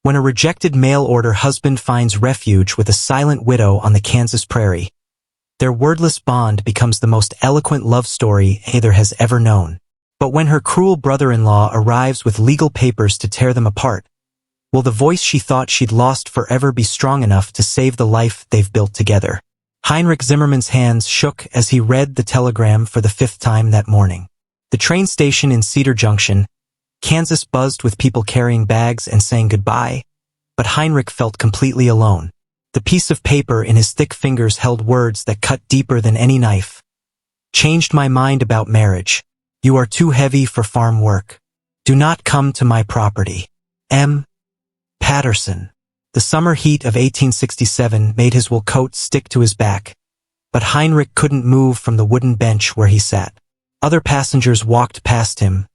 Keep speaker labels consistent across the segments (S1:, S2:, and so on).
S1: When a rejected mail-order husband finds refuge with a silent widow on the Kansas prairie, their wordless bond becomes the most eloquent love story either has ever known. But when her cruel brother-in-law arrives with legal papers to tear them apart, will the voice she thought she'd lost forever be strong enough to save the life they've built together? Heinrich Zimmerman's hands shook as he read the telegram for the 5th time that morning. The train station in Cedar Junction, Kansas, buzzed with people carrying bags and saying goodbye, but Heinrich felt completely alone. The piece of paper in his thick fingers held words that cut deeper than any knife. Changed my mind about marriage. You are too heavy for farm work. Do not come to my property. M. Patterson. The summer heat of 1867 made his wool coat stick to his back, but Heinrich couldn't move from the wooden bench where he sat. Other passengers walked past him,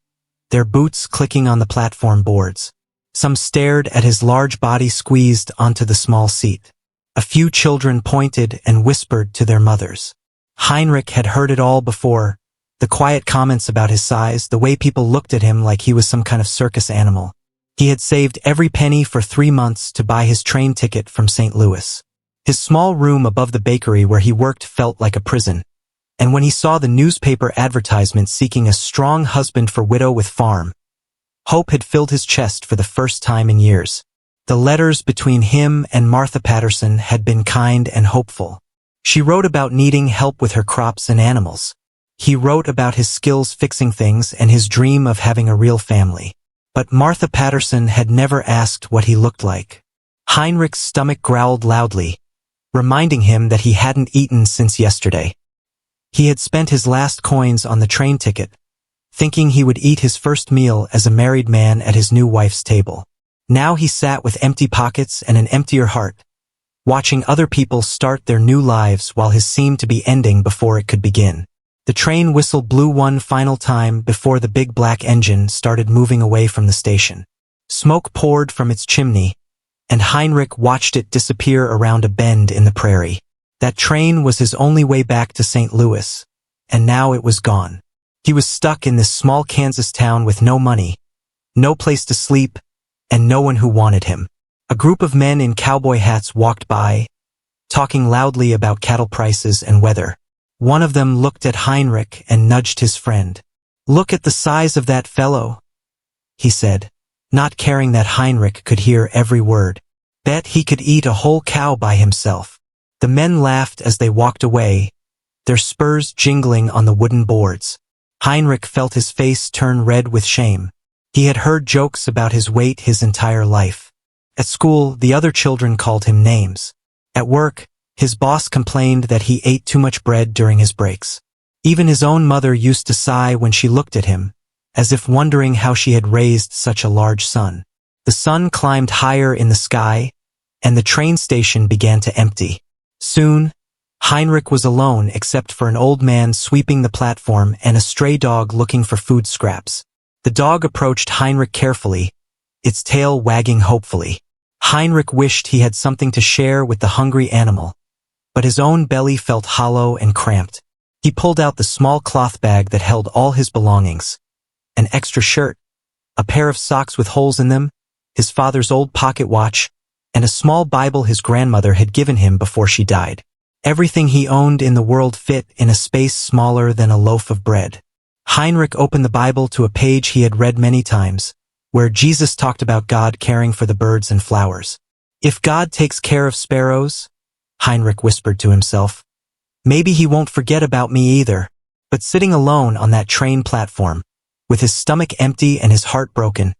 S1: their boots clicking on the platform boards. Some stared at his large body squeezed onto the small seat. A few children pointed and whispered to their mothers. Heinrich had heard it all before, the quiet comments about his size, the way people looked at him like he was some kind of circus animal. He had saved every penny for 3 months to buy his train ticket from St. Louis. His small room above the bakery where he worked felt like a prison, and when he saw the newspaper advertisement seeking a strong husband for widow with farm, hope had filled his chest for the first time in years. The letters between him and Martha Patterson had been kind and hopeful. She wrote about needing help with her crops and animals. He wrote about his skills fixing things and his dream of having a real family. But Martha Patterson had never asked what he looked like. Heinrich's stomach growled loudly, reminding him that he hadn't eaten since yesterday. He had spent his last coins on the train ticket, thinking he would eat his first meal as a married man at his new wife's table. Now he sat with empty pockets and an emptier heart, watching other people start their new lives while his seemed to be ending before it could begin. The train whistle blew one final time before the big black engine started moving away from the station. Smoke poured from its chimney, and Heinrich watched it disappear around a bend in the prairie. That train was his only way back to St. Louis, and now it was gone. He was stuck in this small Kansas town with no money, no place to sleep, and no one who wanted him. A group of men in cowboy hats walked by, talking loudly about cattle prices and weather. One of them looked at Heinrich and nudged his friend. "Look at the size of that fellow," he said, not caring that Heinrich could hear every word. "Bet he could eat a whole cow by himself." The men laughed as they walked away, their spurs jingling on the wooden boards. Heinrich felt his face turn red with shame. He had heard jokes about his weight his entire life. At school, the other children called him names. At work, his boss complained that he ate too much bread during his breaks. Even his own mother used to sigh when she looked at him, as if wondering how she had raised such a large son. The sun climbed higher in the sky, and the train station began to empty. Soon, Heinrich was alone except for an old man sweeping the platform and a stray dog looking for food scraps. The dog approached Heinrich carefully, its tail wagging hopefully. Heinrich wished he had something to share with the hungry animal, but his own belly felt hollow and cramped. He pulled out the small cloth bag that held all his belongings: an extra shirt, a pair of socks with holes in them, his father's old pocket watch, and a small Bible his grandmother had given him before she died. Everything he owned in the world fit in a space smaller than a loaf of bread. Heinrich opened the Bible to a page he had read many times, where Jesus talked about God caring for the birds and flowers. "If God takes care of sparrows," Heinrich whispered to himself, "maybe he won't forget about me either." But sitting alone on that train platform, with his stomach empty and his heart broken,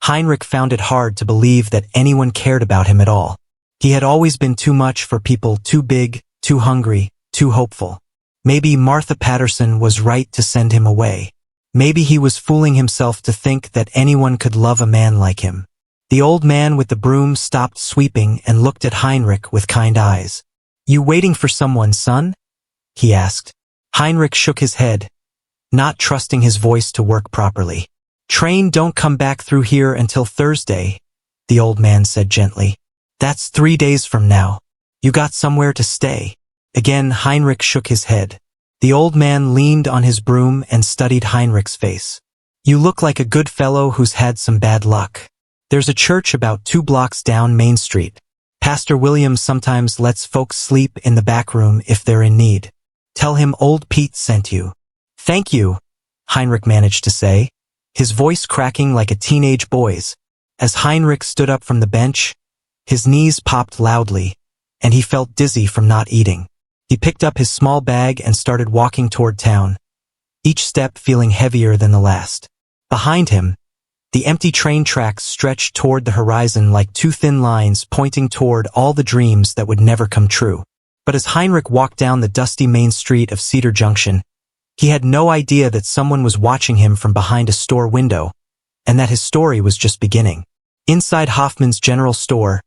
S1: Heinrich found it hard to believe that anyone cared about him at all. He had always been too much for people too big, too hungry, too hopeful. Maybe Martha Patterson was right to send him away. Maybe he was fooling himself to think that anyone could love a man like him. The old man with the broom stopped sweeping and looked at Heinrich with kind eyes. "You waiting for someone, son?" he asked. Heinrich shook his head, not trusting his voice to work properly. "Train don't come back through here until Thursday," the old man said gently. "That's 3 days from now. You got somewhere to stay?" Again Heinrich shook his head. The old man leaned on his broom and studied Heinrich's face. "You look like a good fellow who's had some bad luck. There's a church about 2 blocks down Main Street. Pastor William sometimes lets folks sleep in the back room if they're in need. Tell him old Pete sent you." "Thank you," Heinrich managed to say, his voice cracking like a teenage boy's. As Heinrich stood up from the bench, his knees popped loudly, and he felt dizzy from not eating. He picked up his small bag and started walking toward town, each step feeling heavier than the last. Behind him, the empty train tracks stretched toward the horizon like 2 thin lines pointing toward all the dreams that would never come true. But as Heinrich walked down the dusty main street of Cedar Junction, he had no idea that someone was watching him from behind a store window, and that his story was just beginning. Inside Hoffman's general store,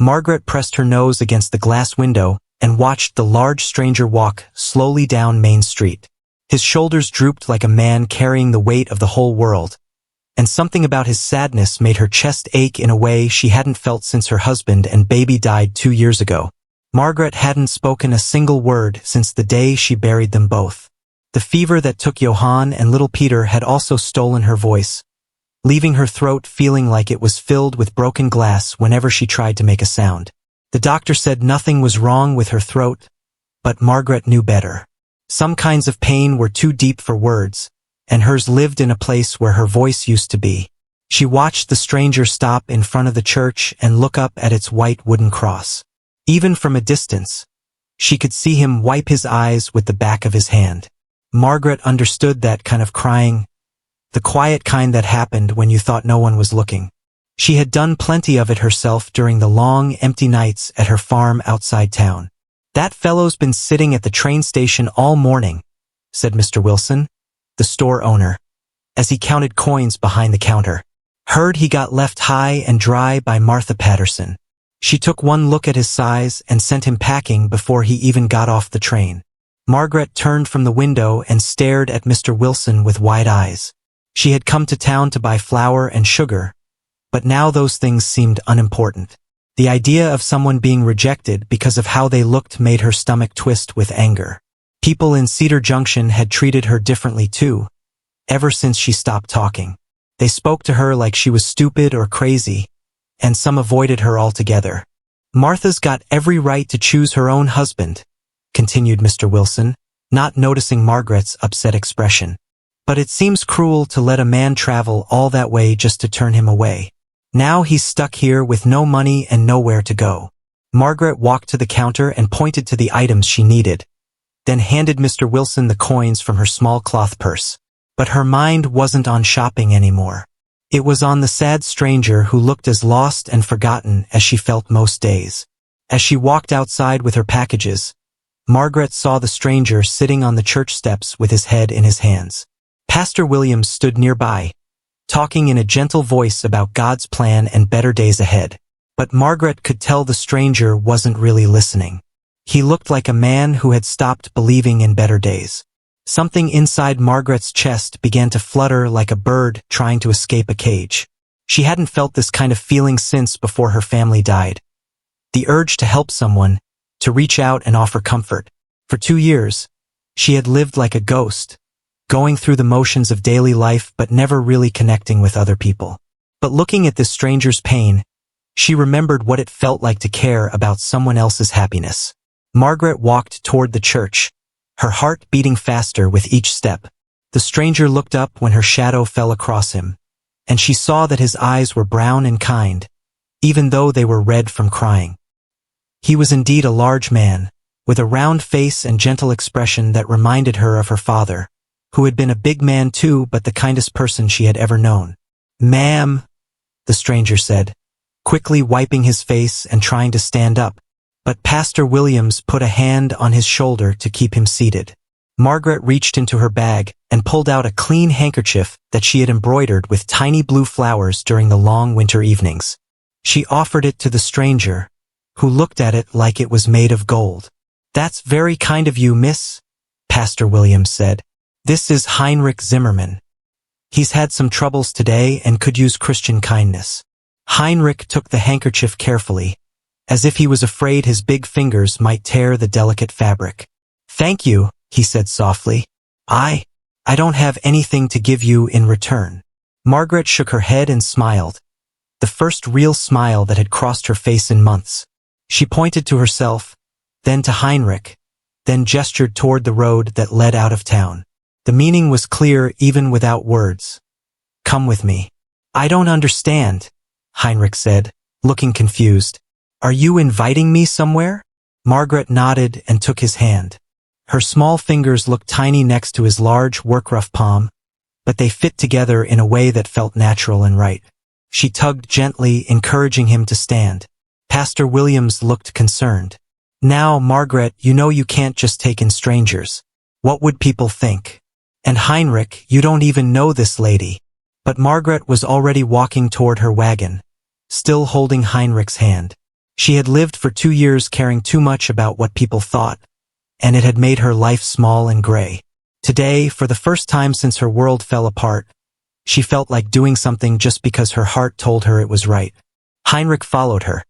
S1: Margaret pressed her nose against the glass window and watched the large stranger walk slowly down Main Street. His shoulders drooped like a man carrying the weight of the whole world, and something about his sadness made her chest ache in a way she hadn't felt since her husband and baby died 2 years ago. Margaret hadn't spoken a single word since the day she buried them both. The fever that took Johann and little Peter had also stolen her voice, leaving her throat feeling like it was filled with broken glass whenever she tried to make a sound. The doctor said nothing was wrong with her throat, but Margaret knew better. Some kinds of pain were too deep for words, and hers lived in a place where her voice used to be. She watched the stranger stop in front of the church and look up at its white wooden cross. Even from a distance, she could see him wipe his eyes with the back of his hand. Margaret understood that kind of crying, the quiet kind that happened when you thought no one was looking. She had done plenty of it herself during the long, empty nights at her farm outside town. "That fellow's been sitting at the train station all morning," said Mr. Wilson, the store owner, as he counted coins behind the counter. "Heard he got left high and dry by Martha Patterson." She took one look at his size and sent him packing before he even got off the train. Margaret turned from the window and stared at Mr. Wilson with wide eyes. She had come to town to buy flour and sugar, but now those things seemed unimportant. The idea of someone being rejected because of how they looked made her stomach twist with anger. People in Cedar Junction had treated her differently too, ever since she stopped talking. They spoke to her like she was stupid or crazy, and some avoided her altogether. "Martha's got every right to choose her own husband," continued Mr. Wilson, not noticing Margaret's upset expression. "But it seems cruel to let a man travel all that way just to turn him away. Now he's stuck here with no money and nowhere to go." Margaret walked to the counter and pointed to the items she needed, then handed Mr. Wilson the coins from her small cloth purse. But her mind wasn't on shopping anymore. It was on the sad stranger who looked as lost and forgotten as she felt most days. As she walked outside with her packages, Margaret saw the stranger sitting on the church steps with his head in his hands. Pastor Williams stood nearby, talking in a gentle voice about God's plan and better days ahead. But Margaret could tell the stranger wasn't really listening. He looked like a man who had stopped believing in better days. Something inside Margaret's chest began to flutter like a bird trying to escape a cage. She hadn't felt this kind of feeling since before her family died. The urge to help someone, to reach out and offer comfort. For 2 years, she had lived like a ghost, going through the motions of daily life but never really connecting with other people. But looking at this stranger's pain, she remembered what it felt like to care about someone else's happiness. Margaret walked toward the church, her heart beating faster with each step. The stranger looked up when her shadow fell across him, and she saw that his eyes were brown and kind, even though they were red from crying. He was indeed a large man, with a round face and gentle expression that reminded her of her father, who had been a big man too but the kindest person she had ever known. "Ma'am," the stranger said, quickly wiping his face and trying to stand up. But Pastor Williams put a hand on his shoulder to keep him seated. Margaret reached into her bag and pulled out a clean handkerchief that she had embroidered with tiny blue flowers during the long winter evenings. She offered it to the stranger, who looked at it like it was made of gold. "That's very kind of you, miss," Pastor Williams said. "This is Heinrich Zimmerman. He's had some troubles today and could use Christian kindness." Heinrich took the handkerchief carefully, as if he was afraid his big fingers might tear the delicate fabric. "Thank you," he said softly. I don't have anything to give you in return." Margaret shook her head and smiled, the first real smile that had crossed her face in months. She pointed to herself, then to Heinrich, then gestured toward the road that led out of town. The meaning was clear even without words. "Come with me." "I don't understand," Heinrich said, looking confused. "Are you inviting me somewhere?" Margaret nodded and took his hand. Her small fingers looked tiny next to his large, work-rough palm, but they fit together in a way that felt natural and right. She tugged gently, encouraging him to stand. Pastor Williams looked concerned. "Now, Margaret, you know you can't just take in strangers. What would people think? And Heinrich, you don't even know this lady." But Margaret was already walking toward her wagon, still holding Heinrich's hand. She had lived for 2 years caring too much about what people thought, and it had made her life small and gray. Today, for the first time since her world fell apart, she felt like doing something just because her heart told her it was right. Heinrich followed her,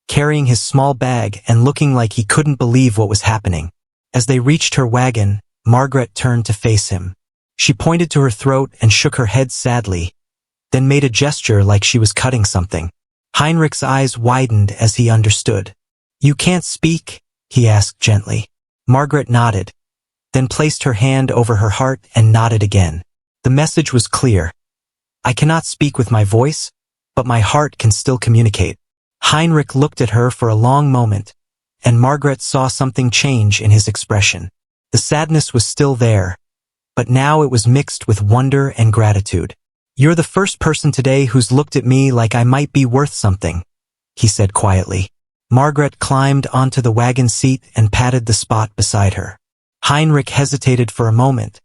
S1: carrying his small bag and looking like he couldn't believe what was happening. As they reached her wagon, Margaret turned to face him. She pointed to her throat and shook her head sadly, then made a gesture like she was cutting something. Heinrich's eyes widened as he understood. "You can't speak?" he asked gently. Margaret nodded, then placed her hand over her heart and nodded again. The message was clear. "I cannot speak with my voice, but my heart can still communicate." Heinrich looked at her for a long moment, and Margaret saw something change in his expression. The sadness was still there, but now it was mixed with wonder and gratitude. "You're the first person today who's looked at me like I might be worth something," he said quietly. Margaret climbed onto the wagon seat and patted the spot beside her. Heinrich hesitated for a moment,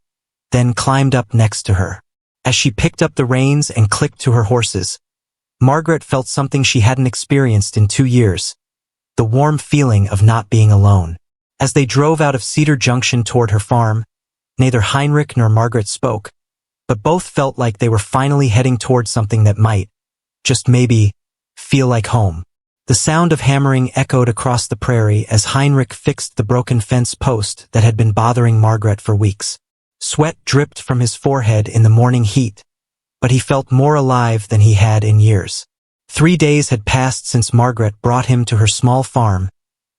S1: then climbed up next to her. As she picked up the reins and clicked to her horses, Margaret felt something she hadn't experienced in 2 years, the warm feeling of not being alone. As they drove out of Cedar Junction toward her farm, neither Heinrich nor Margaret spoke, but both felt like they were finally heading toward something that might, just maybe, feel like home. The sound of hammering echoed across the prairie as Heinrich fixed the broken fence post that had been bothering Margaret for weeks. Sweat dripped from his forehead in the morning heat, but he felt more alive than he had in years. 3 days had passed since Margaret brought him to her small farm,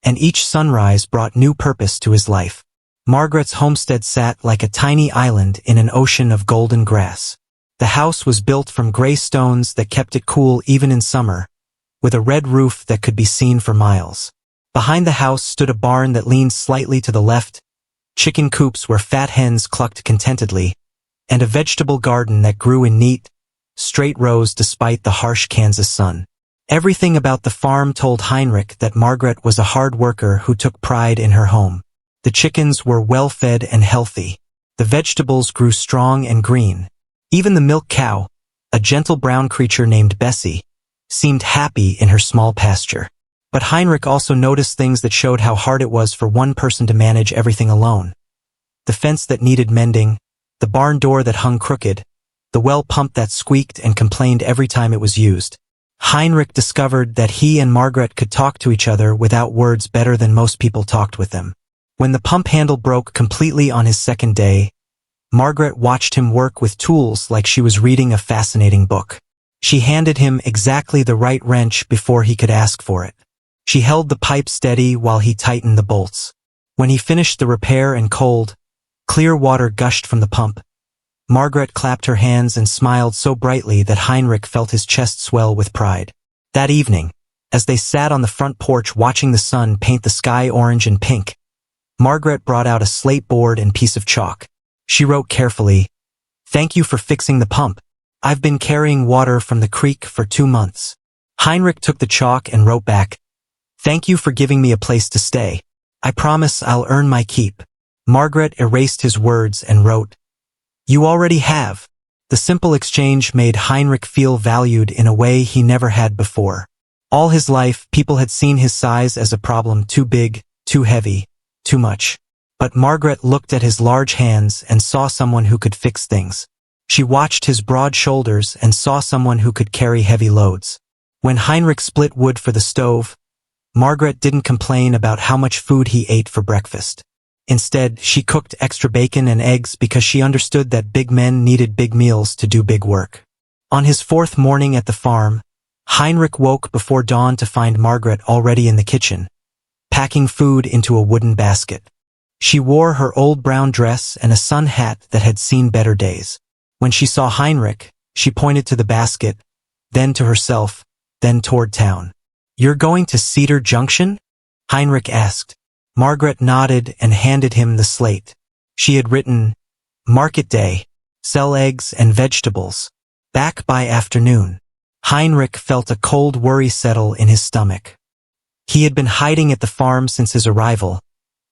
S1: and each sunrise brought new purpose to his life. Margaret's homestead sat like a tiny island in an ocean of golden grass. The house was built from gray stones that kept it cool even in summer, with a red roof that could be seen for miles. Behind the house stood a barn that leaned slightly to the left, chicken coops where fat hens clucked contentedly, and a vegetable garden that grew in neat, straight rows despite the harsh Kansas sun. Everything about the farm told Heinrich that Margaret was a hard worker who took pride in her home. The chickens were well-fed and healthy. The vegetables grew strong and green. Even the milk cow, a gentle brown creature named Bessie, seemed happy in her small pasture. But Heinrich also noticed things that showed how hard it was for one person to manage everything alone. The fence that needed mending, the barn door that hung crooked, the well pump that squeaked and complained every time it was used. Heinrich discovered that he and Margaret could talk to each other without words better than most people talked with them. When the pump handle broke completely on his second day, Margaret watched him work with tools like she was reading a fascinating book. She handed him exactly the right wrench before he could ask for it. She held the pipe steady while he tightened the bolts. When he finished the repair and cold, clear water gushed from the pump, Margaret clapped her hands and smiled so brightly that Heinrich felt his chest swell with pride. That evening, as they sat on the front porch watching the sun paint the sky orange and pink, Margaret brought out a slate board and piece of chalk. She wrote carefully, "Thank you for fixing the pump. I've been carrying water from the creek for 2 months." Heinrich took the chalk and wrote back, "Thank you for giving me a place to stay. I promise I'll earn my keep." Margaret erased his words and wrote, "You already have." The simple exchange made Heinrich feel valued in a way he never had before. All his life, people had seen his size as a problem: too big, too heavy, too much. But Margaret looked at his large hands and saw someone who could fix things. She watched his broad shoulders and saw someone who could carry heavy loads. When Heinrich split wood for the stove, Margaret didn't complain about how much food he ate for breakfast. Instead, she cooked extra bacon and eggs because she understood that big men needed big meals to do big work. On his 4th morning at the farm, Heinrich woke before dawn to find Margaret already in the kitchen, packing food into a wooden basket. She wore her old brown dress and a sun hat that had seen better days. When she saw Heinrich, she pointed to the basket, then to herself, then toward town. "You're going to Cedar Junction?" Heinrich asked. Margaret nodded and handed him the slate. She had written, "Market day, sell eggs and vegetables. Back by afternoon." Heinrich felt a cold worry settle in his stomach. He had been hiding at the farm since his arrival,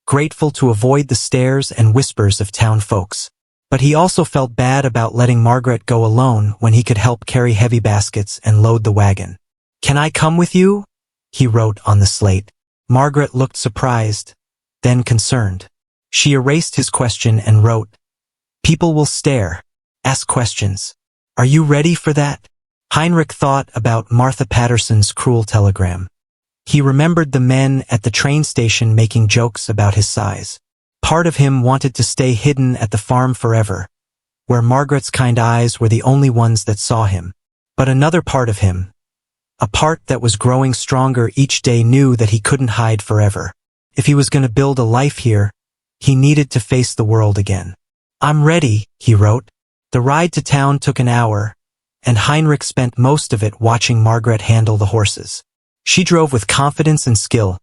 S1: grateful to avoid the stares and whispers of town folks. But he also felt bad about letting Margaret go alone when he could help carry heavy baskets and load the wagon. "Can I come with you?" he wrote on the slate. Margaret looked surprised, then concerned. She erased his question and wrote, "People will stare, ask questions. Are you ready for that?" Heinrich thought about Martha Patterson's cruel telegram. He remembered the men at the train station making jokes about his size. Part of him wanted to stay hidden at the farm forever, where Margaret's kind eyes were the only ones that saw him. But another part of him, a part that was growing stronger each day, knew that he couldn't hide forever. If he was going to build a life here, he needed to face the world again. "I'm ready," he wrote. The ride to town took an hour, and Heinrich spent most of it watching Margaret handle the horses. She drove with confidence and skill,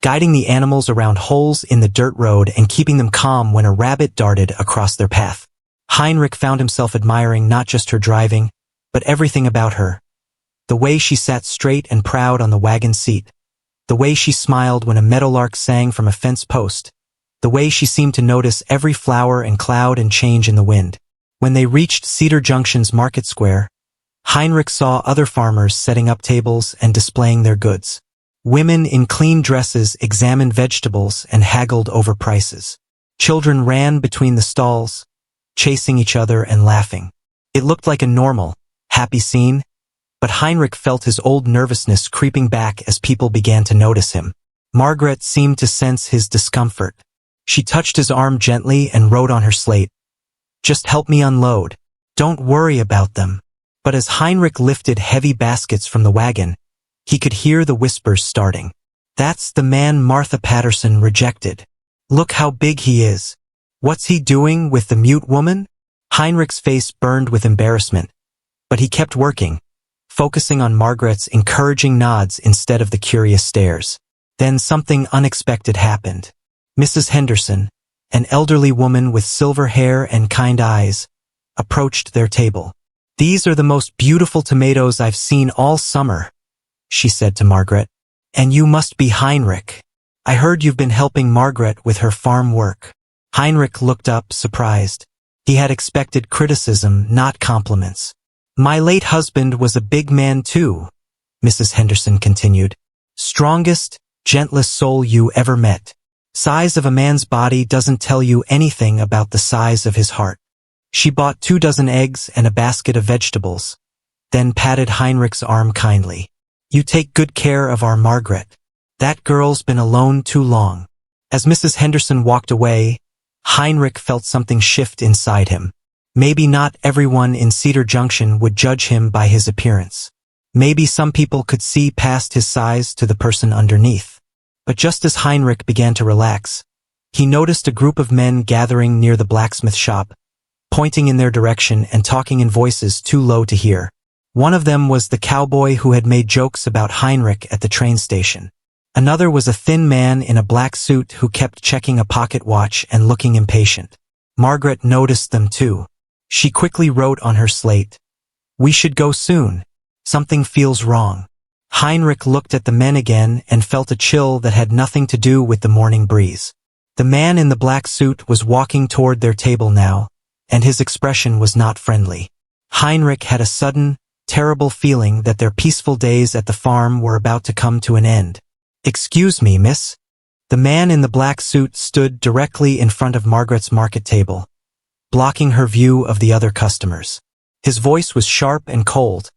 S1: guiding the animals around holes in the dirt road and keeping them calm when a rabbit darted across their path. Heinrich found himself admiring not just her driving, but everything about her. The way she sat straight and proud on the wagon seat, the way she smiled when a meadowlark sang from a fence post, the way she seemed to notice every flower and cloud and change in the wind. When they reached Cedar Junction's market square, Heinrich saw other farmers setting up tables and displaying their goods. Women in clean dresses examined vegetables and haggled over prices. Children ran between the stalls, chasing each other and laughing. It looked like a normal, happy scene, but Heinrich felt his old nervousness creeping back as people began to notice him. Margaret seemed to sense his discomfort. She touched his arm gently and wrote on her slate, "Just help me unload. Don't worry about them." But as Heinrich lifted heavy baskets from the wagon, he could hear the whispers starting. "That's the man Martha Patterson rejected. Look how big he is. What's he doing with the mute woman?" Heinrich's face burned with embarrassment, but he kept working, focusing on Margaret's encouraging nods instead of the curious stares. Then something unexpected happened. Mrs. Henderson, an elderly woman with silver hair and kind eyes, approached their table. "These are the most beautiful tomatoes I've seen all summer," she said to Margaret. "And you must be Heinrich. I heard you've been helping Margaret with her farm work." Heinrich looked up, surprised. He had expected criticism, not compliments. "My late husband was a big man too," Mrs. Henderson continued. "Strongest, gentlest soul you ever met. Size of a man's body doesn't tell you anything about the size of his heart." She bought 24 eggs and a basket of vegetables, then patted Heinrich's arm kindly. "You take good care of our Margaret. That girl's been alone too long." As Mrs. Henderson walked away, Heinrich felt something shift inside him. Maybe not everyone in Cedar Junction would judge him by his appearance. Maybe some people could see past his size to the person underneath. But just as Heinrich began to relax, he noticed a group of men gathering near the blacksmith shop, pointing in their direction and talking in voices too low to hear. One of them was the cowboy who had made jokes about Heinrich at the train station. Another was a thin man in a black suit who kept checking a pocket watch and looking impatient. Margaret noticed them too. She quickly wrote on her slate, "We should go soon. Something feels wrong." Heinrich looked at the men again and felt a chill that had nothing to do with the morning breeze. The man in the black suit was walking toward their table now, and his expression was not friendly. Heinrich had a sudden, terrible feeling that their peaceful days at the farm were about to come to an end. "Excuse me, miss." The man in the black suit stood directly in front of Margaret's market table, blocking her view of the other customers. His voice was sharp and cold,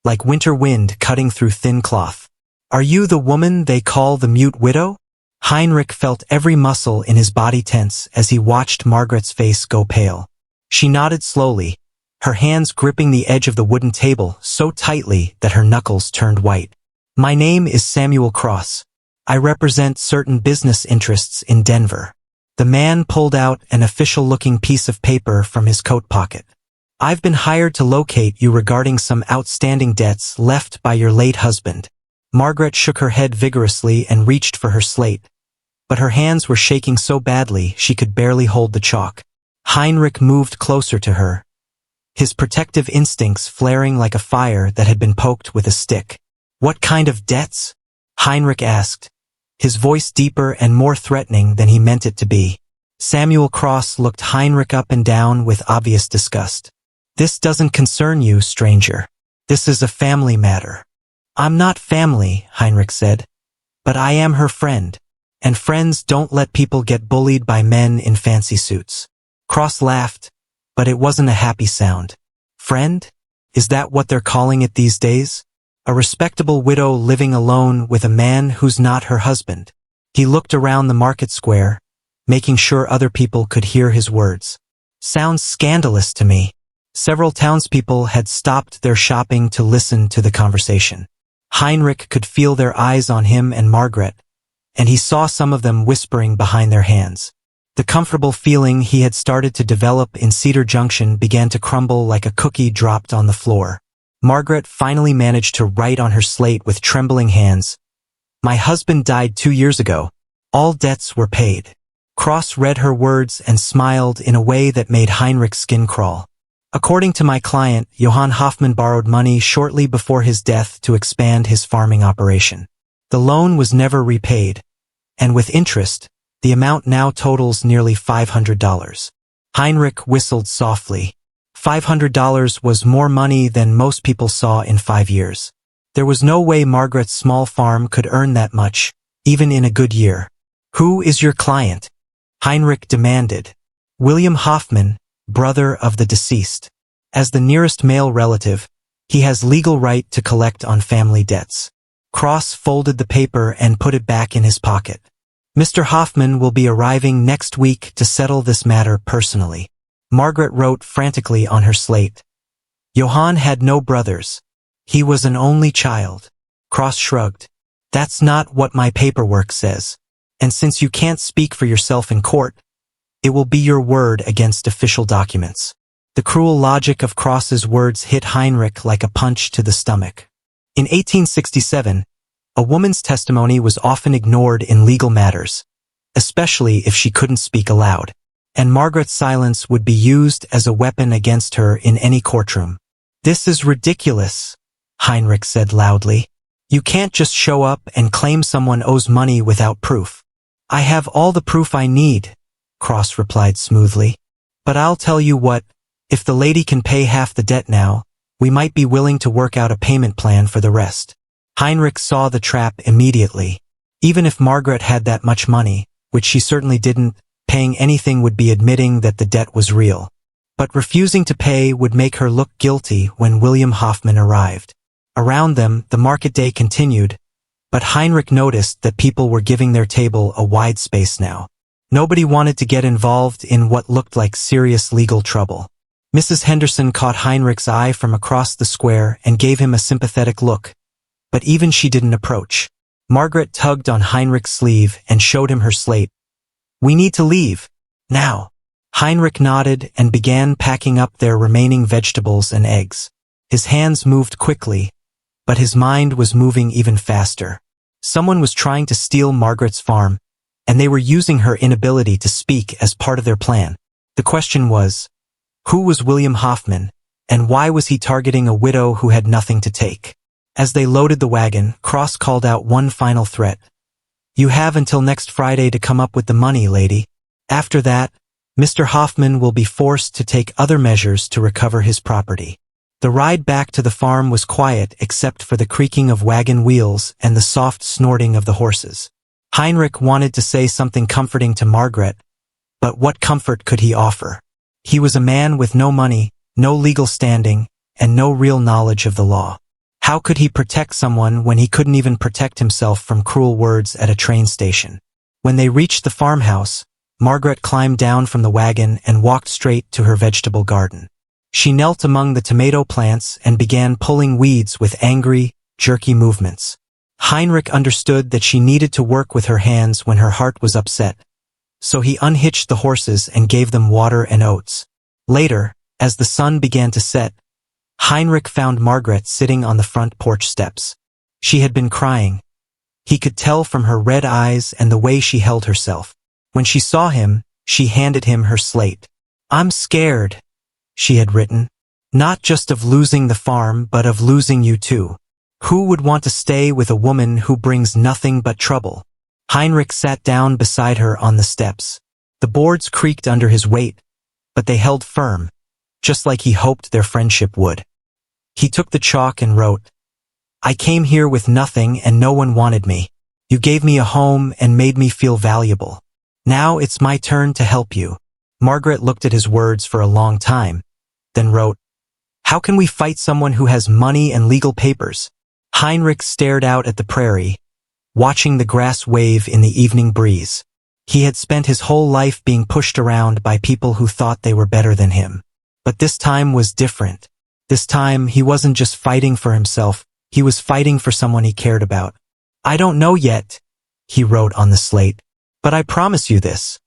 S1: like winter wind cutting through thin cloth. "Are you the woman they call the mute widow?" Heinrich felt every muscle in his body tense as he watched Margaret's face go pale. She nodded slowly, her hands gripping the edge of the wooden table so tightly that her knuckles turned white. "My name is Samuel Cross. I represent certain business interests in Denver." The man pulled out an official-looking piece of paper from his coat pocket. "I've been hired to locate you regarding some outstanding debts left by your late husband." Margaret shook her head vigorously and reached for her slate, but her hands were shaking so badly she could barely hold the chalk. Heinrich moved closer to her, his protective instincts flaring like a fire that had been poked with a stick. "What kind of debts?" Heinrich asked, his voice deeper and more threatening than he meant it to be. Samuel Cross looked Heinrich up and down with obvious disgust. "This doesn't concern you, stranger. This is a family matter." "I'm not family," Heinrich said, "but I am her friend, and friends don't let people get bullied by men in fancy suits." Cross laughed, but it wasn't a happy sound. "Friend? Is that what they're calling it these days? A respectable widow living alone with a man who's not her husband." He looked around the market square, making sure other people could hear his words. "Sounds scandalous to me." Several townspeople had stopped their shopping to listen to the conversation. Heinrich could feel their eyes on him and Margaret, and he saw some of them whispering behind their hands. The comfortable feeling he had started to develop in Cedar Junction began to crumble like a cookie dropped on the floor. Margaret finally managed to write on her slate with trembling hands, "My husband died 2 years ago. All debts were paid." Cross read her words and smiled in a way that made Heinrich's skin crawl. "According to my client, Johann Hoffman borrowed money shortly before his death to expand his farming operation. The loan was never repaid, and with interest, the amount now totals nearly $500. Heinrich whistled softly. $500 was more money than most people saw in 5 years. There was no way Margaret's small farm could earn that much, even in a good year. "Who is your client?" Heinrich demanded. "William Hoffman, brother of the deceased. As the nearest male relative, he has legal right to collect on family debts." Cross folded the paper and put it back in his pocket. "Mr. Hoffman will be arriving next week to settle this matter personally." Margaret wrote frantically on her slate. "Johann had no brothers. He was an only child." Cross shrugged. "That's not what my paperwork says. And since you can't speak for yourself in court, it will be your word against official documents." The cruel logic of Cross's words hit Heinrich like a punch to the stomach. In 1867, a woman's testimony was often ignored in legal matters, especially if she couldn't speak aloud, and Margaret's silence would be used as a weapon against her in any courtroom. "This is ridiculous," Heinrich said loudly. "You can't just show up and claim someone owes money without proof." "I have all the proof I need," Cross replied smoothly. "But I'll tell you what, if the lady can pay half the debt now, we might be willing to work out a payment plan for the rest." Heinrich saw the trap immediately. Even if Margaret had that much money, which she certainly didn't, paying anything would be admitting that the debt was real. But refusing to pay would make her look guilty when William Hoffman arrived. Around them, the market day continued, but Heinrich noticed that people were giving their table a wide space now. Nobody wanted to get involved in what looked like serious legal trouble. Mrs. Henderson caught Heinrich's eye from across the square and gave him a sympathetic look, but even she didn't approach. Margaret tugged on Heinrich's sleeve and showed him her slate. "We need to leave. Now." Heinrich nodded and began packing up their remaining vegetables and eggs. His hands moved quickly, but his mind was moving even faster. Someone was trying to steal Margaret's farm, and they were using her inability to speak as part of their plan. The question was, who was William Hoffman, and why was he targeting a widow who had nothing to take? As they loaded the wagon, Cross called out one final threat. "You have until next Friday to come up with the money, lady. After that, Mr. Hoffman will be forced to take other measures to recover his property." The ride back to the farm was quiet except for the creaking of wagon wheels and the soft snorting of the horses. Heinrich wanted to say something comforting to Margaret, but what comfort could he offer? He was a man with no money, no legal standing, and no real knowledge of the law. How could he protect someone when he couldn't even protect himself from cruel words at a train station? When they reached the farmhouse, Margaret climbed down from the wagon and walked straight to her vegetable garden. She knelt among the tomato plants and began pulling weeds with angry, jerky movements. Heinrich understood that she needed to work with her hands when her heart was upset, so he unhitched the horses and gave them water and oats. Later, as the sun began to set, Heinrich found Margaret sitting on the front porch steps. She had been crying. He could tell from her red eyes and the way she held herself. When she saw him, she handed him her slate. "I'm scared," she had written. "Not just of losing the farm, but of losing you too. Who would want to stay with a woman who brings nothing but trouble?" Heinrich sat down beside her on the steps. The boards creaked under his weight, but they held firm, just like he hoped their friendship would. He took the chalk and wrote, "I came here with nothing and no one wanted me. You gave me a home and made me feel valuable. Now it's my turn to help you." Margaret looked at his words for a long time, then wrote, "How can we fight someone who has money and legal papers?" Heinrich stared out at the prairie, watching the grass wave in the evening breeze. He had spent his whole life being pushed around by people who thought they were better than him. But this time was different. This time, he wasn't just fighting for himself, he was fighting for someone he cared about. "I don't know yet," he wrote on the slate, "but I promise you this.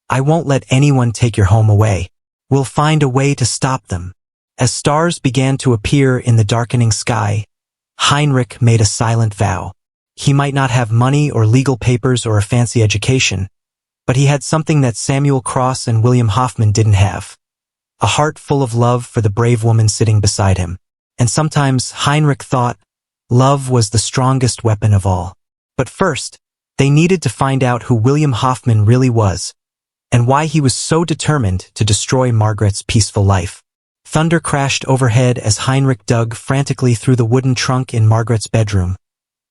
S1: I won't let anyone take your home away. We'll find a way to stop them." As stars began to appear in the darkening sky, Heinrich made a silent vow. He might not have money or legal papers or a fancy education, but he had something that Samuel Cross and William Hoffman didn't have. A heart full of love for the brave woman sitting beside him. And sometimes Heinrich thought love was the strongest weapon of all. But first, they needed to find out who William Hoffman really was, and why he was so determined to destroy Margaret's peaceful life. Thunder crashed overhead as Heinrich dug frantically through the wooden trunk in Margaret's bedroom,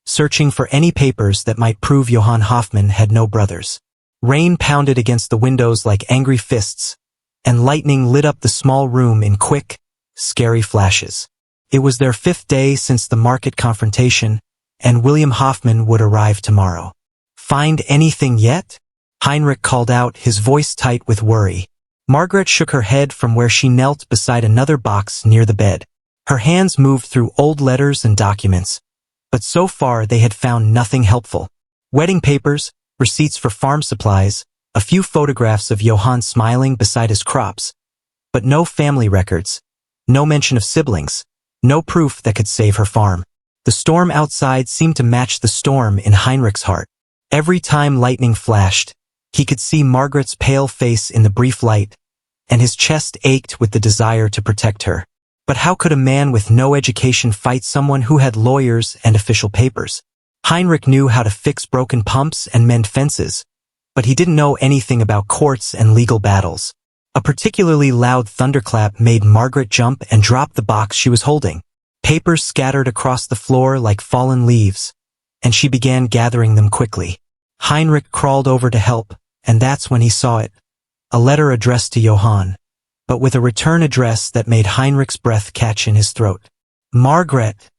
S1: searching for any papers that might prove Johann Hoffman had no brothers. Rain pounded against the windows like angry fists, and lightning lit up the small room in quick, scary flashes. It was their 5th day since the market confrontation, and William Hoffman would arrive tomorrow. "Find anything yet?" Heinrich called out, his voice tight with worry. Margaret shook her head from where she knelt beside another box near the bed. Her hands moved through old letters and documents, but so far they had found nothing helpful. Wedding papers, receipts for farm supplies, a few photographs of Johann smiling beside his crops, but no family records, no mention of siblings, no proof that could save her farm. The storm outside seemed to match the storm in Heinrich's heart. Every time lightning flashed, he could see Margaret's pale face in the brief light, and his chest ached with the desire to protect her. But how could a man with no education fight someone who had lawyers and official papers? Heinrich knew how to fix broken pumps and mend fences, but he didn't know anything about courts and legal battles. A particularly loud thunderclap made Margaret jump and drop the box she was holding. Papers scattered across the floor like fallen leaves, and she began gathering them quickly. Heinrich crawled over to help, and that's when he saw it. A letter addressed to Johann, but with a return address that made Heinrich's breath catch in his throat. "Margaret,"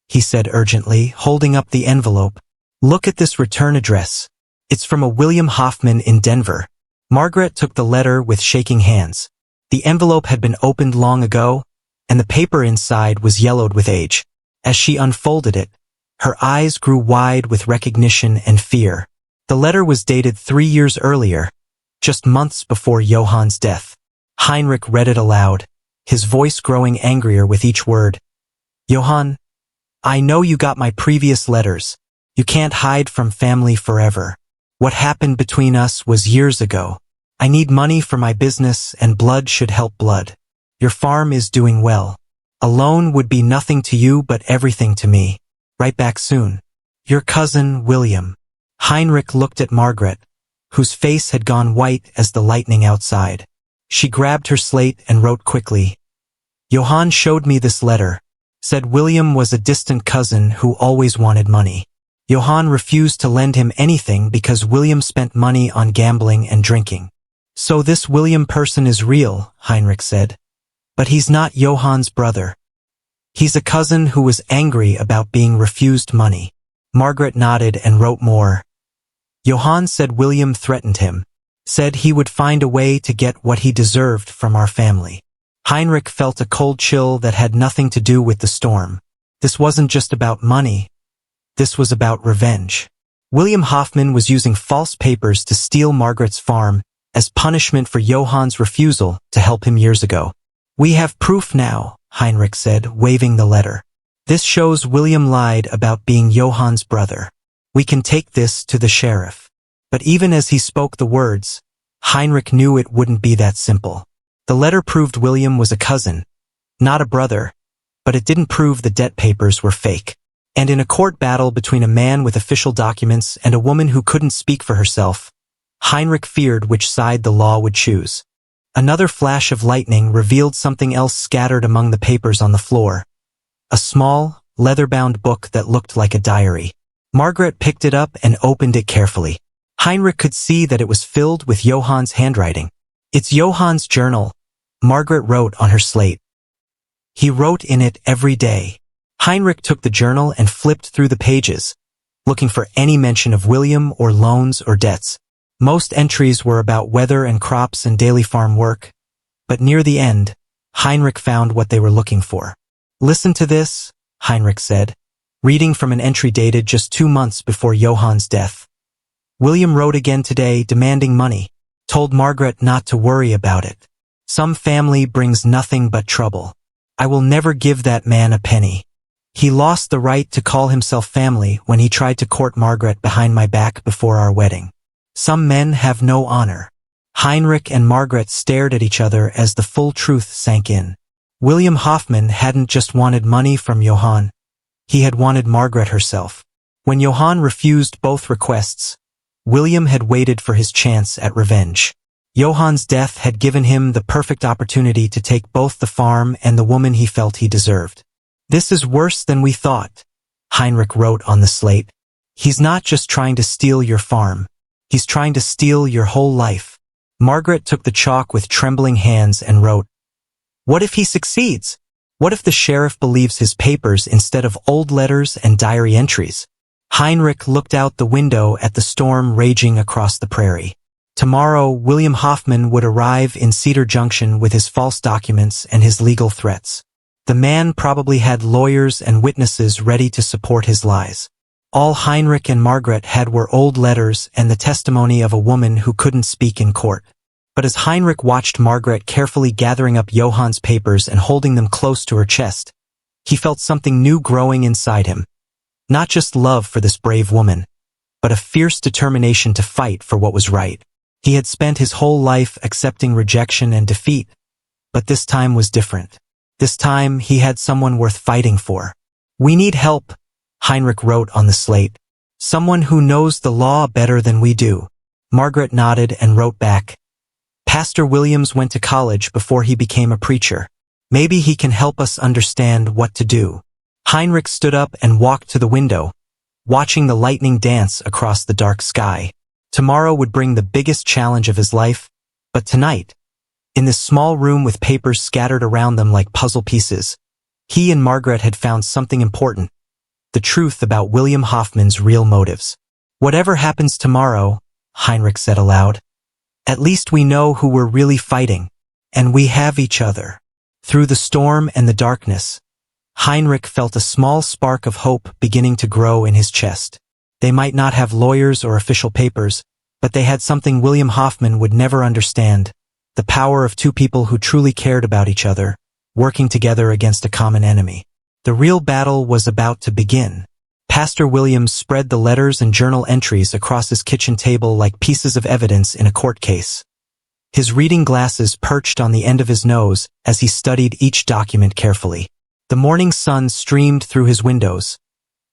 S1: he said urgently, holding up the envelope, "look at this return address. It's from a William Hoffman in Denver." Margaret took the letter with shaking hands. The envelope had been opened long ago, and the paper inside was yellowed with age. As she unfolded it, her eyes grew wide with recognition and fear. The letter was dated 3 years earlier, just months before Johann's death. Heinrich read it aloud, his voice growing angrier with each word. "Johann, I know you got my previous letters. You can't hide from family forever. What happened between us was years ago. I need money for my business, and blood should help blood. Your farm is doing well. A loan would be nothing to you but everything to me. Write back soon. Your cousin, William." Heinrich looked at Margaret, whose face had gone white as the lightning outside. She grabbed her slate and wrote quickly. "Johann showed me this letter. Said William was a distant cousin who always wanted money. Johann refused to lend him anything because William spent money on gambling and drinking. So this William person is real," Heinrich said. "But he's not Johann's brother. He's a cousin who was angry about being refused money." Margaret nodded and wrote more. "Johann said William threatened him, said he would find a way to get what he deserved from our family. Heinrich felt a cold chill that had nothing to do with the storm. This wasn't just about money. This was about revenge. William Hoffman was using false papers to steal Margaret's farm as punishment for Johann's refusal to help him years ago. "We have proof now," Heinrich said, waving the letter. "This shows William lied about being Johann's brother. We can take this to the sheriff." But even as he spoke the words, Heinrich knew it wouldn't be that simple. The letter proved William was a cousin, not a brother, but it didn't prove the debt papers were fake. And in a court battle between a man with official documents and a woman who couldn't speak for herself, Heinrich feared which side the law would choose. Another flash of lightning revealed something else scattered among the papers on the floor. A small, leather-bound book that looked like a diary. Margaret picked it up and opened it carefully. Heinrich could see that it was filled with Johann's handwriting. "It's Johann's journal," Margaret wrote on her slate. "He wrote in it every day." Heinrich took the journal and flipped through the pages, looking for any mention of William or loans or debts. Most entries were about weather and crops and daily farm work, but near the end, Heinrich found what they were looking for. "Listen to this," Heinrich said, reading from an entry dated just 2 months before Johann's death. "William wrote again today demanding money, told Margaret not to worry about it. Some family brings nothing but trouble. I will never give that man a penny. He lost the right to call himself family when he tried to court Margaret behind my back before our wedding. Some men have no honor." Heinrich and Margaret stared at each other as the full truth sank in. William Hoffman hadn't just wanted money from Johann. He had wanted Margaret herself. When Johann refused both requests, William had waited for his chance at revenge. Johann's death had given him the perfect opportunity to take both the farm and the woman he felt he deserved. "This is worse than we thought," Heinrich wrote on the slate. "He's not just trying to steal your farm. He's trying to steal your whole life." Margaret took the chalk with trembling hands and wrote, "What if he succeeds? What if the sheriff believes his papers instead of old letters and diary entries?" Heinrich looked out the window at the storm raging across the prairie. Tomorrow, William Hoffman would arrive in Cedar Junction with his false documents and his legal threats. The man probably had lawyers and witnesses ready to support his lies. All Heinrich and Margaret had were old letters and the testimony of a woman who couldn't speak in court. But as Heinrich watched Margaret carefully gathering up Johann's papers and holding them close to her chest, he felt something new growing inside him. Not just love for this brave woman, but a fierce determination to fight for what was right. He had spent his whole life accepting rejection and defeat, but this time was different. This time he had someone worth fighting for. "We need help," Heinrich wrote on the slate. "Someone who knows the law better than we do." Margaret nodded and wrote back, "Pastor Williams went to college before he became a preacher. Maybe he can help us understand what to do." Heinrich stood up and walked to the window, watching the lightning dance across the dark sky. Tomorrow would bring the biggest challenge of his life, but tonight, in this small room with papers scattered around them like puzzle pieces, he and Margaret had found something important, the truth about William Hoffman's real motives. "Whatever happens tomorrow," Heinrich said aloud, "at least we know who we're really fighting, and we have each other." Through the storm and the darkness, Heinrich felt a small spark of hope beginning to grow in his chest. They might not have lawyers or official papers, but they had something William Hoffman would never understand, the power of two people who truly cared about each other, working together against a common enemy. The real battle was about to begin. Pastor Williams spread the letters and journal entries across his kitchen table like pieces of evidence in a court case. His reading glasses perched on the end of his nose as he studied each document carefully. The morning sun streamed through his windows,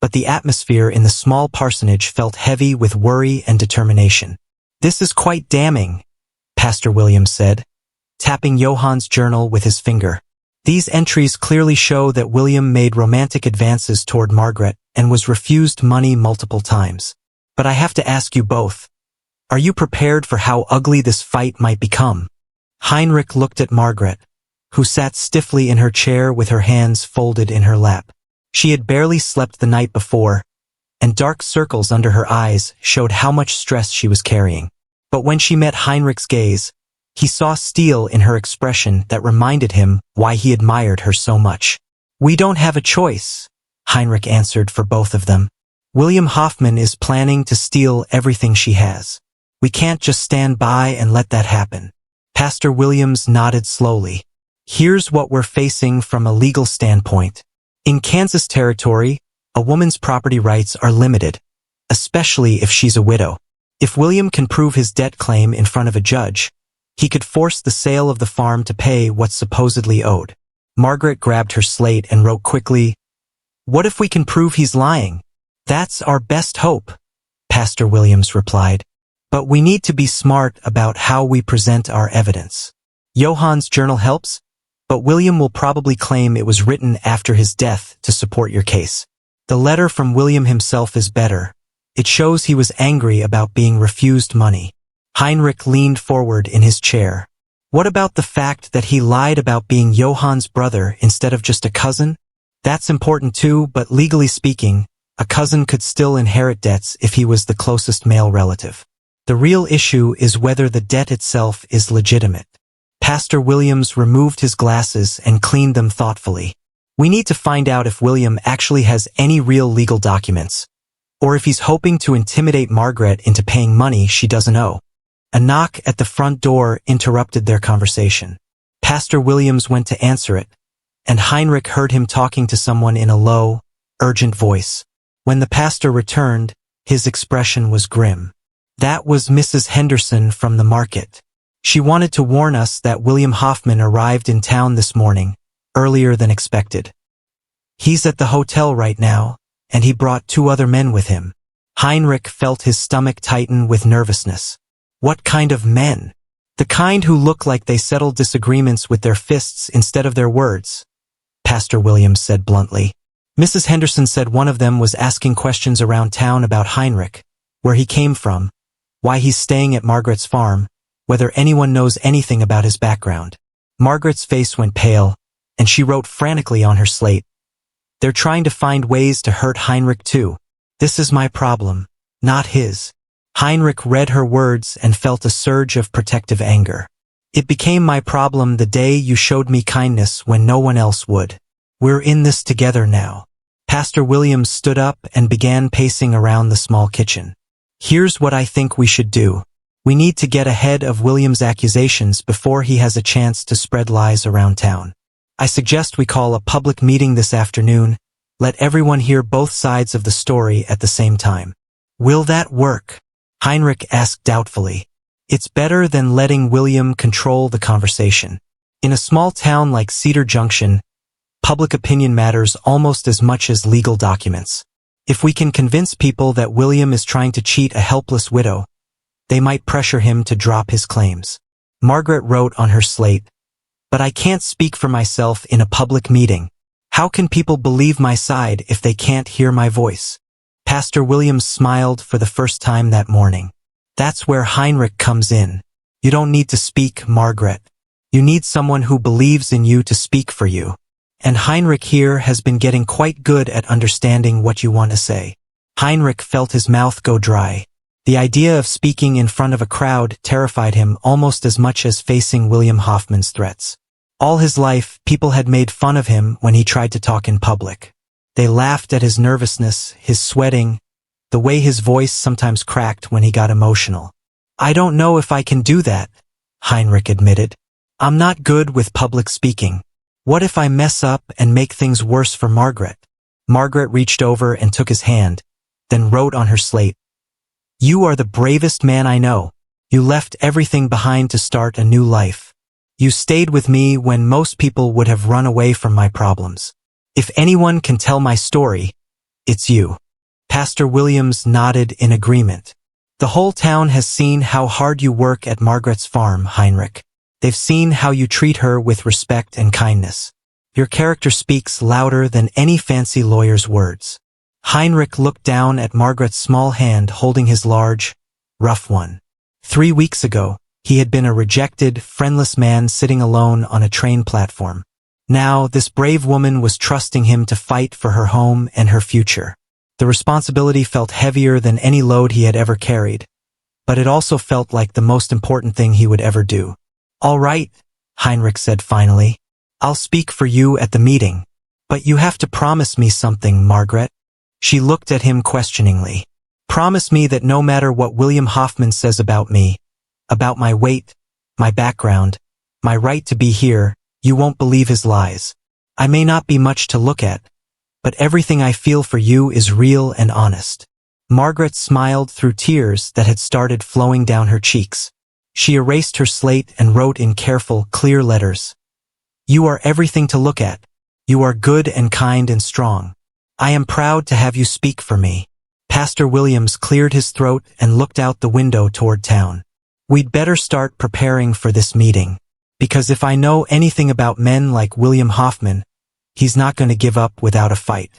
S1: but the atmosphere in the small parsonage felt heavy with worry and determination. "This is quite damning," Pastor Williams said, tapping Johann's journal with his finger. "These entries clearly show that William made romantic advances toward Margaret and was refused money multiple times. But I have to ask you both, are you prepared for how ugly this fight might become?" Heinrich looked at Margaret, who sat stiffly in her chair with her hands folded in her lap. She had barely slept the night before, and dark circles under her eyes showed how much stress she was carrying. But when she met Heinrich's gaze, He saw steel in her expression that reminded him why he admired her so much. "We don't have a choice," Heinrich answered for both of them. "William Hoffman is planning to steal everything she has. We can't just stand by and let that happen." Pastor Williams nodded slowly. "Here's what we're facing from a legal standpoint. In Kansas territory, a woman's property rights are limited, especially if she's a widow. If William can prove his debt claim in front of a judge, he could force the sale of the farm to pay what's supposedly owed." Margaret grabbed her slate and wrote quickly, "What if we can prove he's lying?" "That's our best hope," Pastor Williams replied. "But we need to be smart about how we present our evidence. Johann's journal helps, but William will probably claim it was written after his death to support your case. The letter from William himself is better. It shows he was angry about being refused money." Heinrich leaned forward in his chair. "What about the fact that he lied about being Johann's brother instead of just a cousin? That's important too, but legally speaking, a cousin could still inherit debts if he was the closest male relative. The real issue is whether the debt itself is legitimate." Pastor Williams removed his glasses and cleaned them thoughtfully. "We need to find out if William actually has any real legal documents, or if he's hoping to intimidate Margaret into paying money she doesn't owe." A knock at the front door interrupted their conversation. Pastor Williams went to answer it, and Heinrich heard him talking to someone in a low, urgent voice. When the pastor returned, his expression was grim. "That was Mrs. Henderson from the market. She wanted to warn us that William Hoffman arrived in town this morning, earlier than expected. He's at the hotel right now, and he brought 2 other men with him." Heinrich felt his stomach tighten with nervousness. What kind of men? "The kind who look like they settled disagreements with their fists instead of their words," Pastor Williams said bluntly. "Mrs. Henderson said one of them was asking questions around town about Heinrich, where he came from, why he's staying at Margaret's farm, whether anyone knows anything about his background." Margaret's face went pale, and she wrote frantically on her slate, "They're trying to find ways to hurt Heinrich too. This is my problem, not his." Heinrich read her words and felt a surge of protective anger. "It became my problem the day you showed me kindness when no one else would. We're in this together now." Pastor Williams stood up and began pacing around the small kitchen. "Here's what I think we should do. We need to get ahead of William's accusations before he has a chance to spread lies around town. I suggest we call a public meeting this afternoon, let everyone hear both sides of the story at the same time." "Will that work?" Heinrich asked doubtfully. "It's better than letting William control the conversation. In a small town like Cedar Junction, public opinion matters almost as much as legal documents. If we can convince people that William is trying to cheat a helpless widow, they might pressure him to drop his claims." Margaret wrote on her slate, "But I can't speak for myself in a public meeting. How can people believe my side if they can't hear my voice?" Pastor Williams smiled for the first time that morning. "That's where Heinrich comes in. You don't need to speak, Margaret. You need someone who believes in you to speak for you. And Heinrich here has been getting quite good at understanding what you want to say." Heinrich felt his mouth go dry. The idea of speaking in front of a crowd terrified him almost as much as facing William Hoffman's threats. All his life, people had made fun of him when he tried to talk in public. They laughed at his nervousness, his sweating, the way his voice sometimes cracked when he got emotional. "I don't know if I can do that," Heinrich admitted. "I'm not good with public speaking. What if I mess up and make things worse for Margaret?" Margaret reached over and took his hand, then wrote on her slate, "You are the bravest man I know. You left everything behind to start a new life. You stayed with me when most people would have run away from my problems. If anyone can tell my story, it's you." Pastor Williams nodded in agreement. "The whole town has seen how hard you work at Margaret's farm, Heinrich. They've seen how you treat her with respect and kindness. Your character speaks louder than any fancy lawyer's words." Heinrich looked down at Margaret's small hand holding his large, rough one. 3 weeks ago, he had been a rejected, friendless man sitting alone on a train platform. Now, this brave woman was trusting him to fight for her home and her future. The responsibility felt heavier than any load he had ever carried, but it also felt like the most important thing he would ever do. All right, Heinrich said finally. I'll speak for you at the meeting. But you have to promise me something, Margaret. She looked at him questioningly. Promise me that no matter what William Hoffman says about me, about my weight, my background, my right to be here, you won't believe his lies. I may not be much to look at, but everything I feel for you is real and honest. Margaret smiled through tears that had started flowing down her cheeks. She erased her slate and wrote in careful, clear letters. You are everything to look at. You are good and kind and strong. I am proud to have you speak for me. Pastor Williams cleared his throat and looked out the window toward town. We'd better start preparing for this meeting, because if I know anything about men like William Hoffman, he's not going to give up without a fight.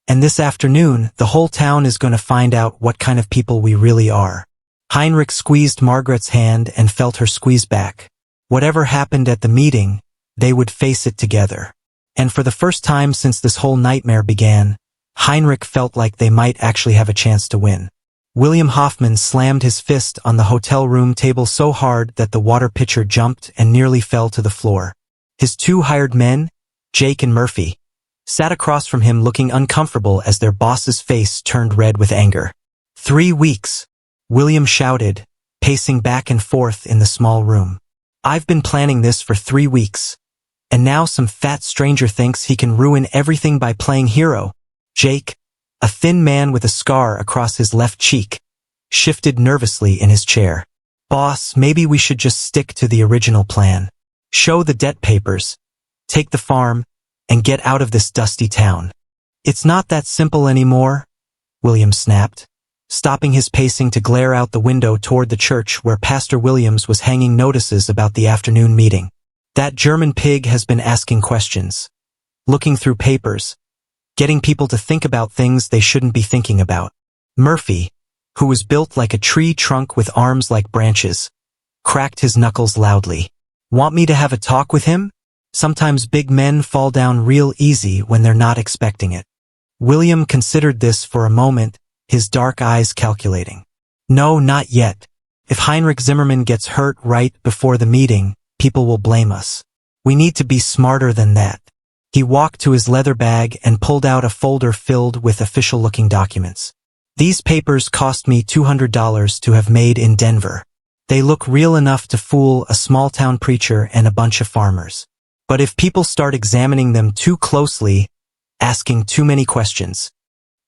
S1: And this afternoon, the whole town is going to find out what kind of people we really are. Heinrich squeezed Margaret's hand and felt her squeeze back. Whatever happened at the meeting, they would face it together. And for the first time since this whole nightmare began, Heinrich felt like they might actually have a chance to win. William Hoffman slammed his fist on the hotel room table so hard that the water pitcher jumped and nearly fell to the floor. His two hired men, Jake and Murphy, sat across from him looking uncomfortable as their boss's face turned red with anger. 3 weeks, William shouted, pacing back and forth in the small room. I've been planning this for 3 weeks. And now some fat stranger thinks he can ruin everything by playing hero. Jake, a thin man with a scar across his left cheek, shifted nervously in his chair. Boss, maybe we should just stick to the original plan. Show the debt papers, take the farm, and get out of this dusty town. It's not that simple anymore, William snapped, stopping his pacing to glare out the window toward the church where Pastor Williams was hanging notices about the afternoon meeting. That German pig has been asking questions, looking through papers, getting people to think about things they shouldn't be thinking about. Murphy, who was built like a tree trunk with arms like branches, cracked his knuckles loudly. Want me to have a talk with him? Sometimes big men fall down real easy when they're not expecting it. William considered this for a moment, his dark eyes calculating. No, not yet. If Heinrich Zimmermann gets hurt right before the meeting, people will blame us. We need to be smarter than that. He walked to his leather bag and pulled out a folder filled with official-looking documents. These papers cost me $200 to have made in Denver. They look real enough to fool a small-town preacher and a bunch of farmers. But if people start examining them too closely, asking too many questions,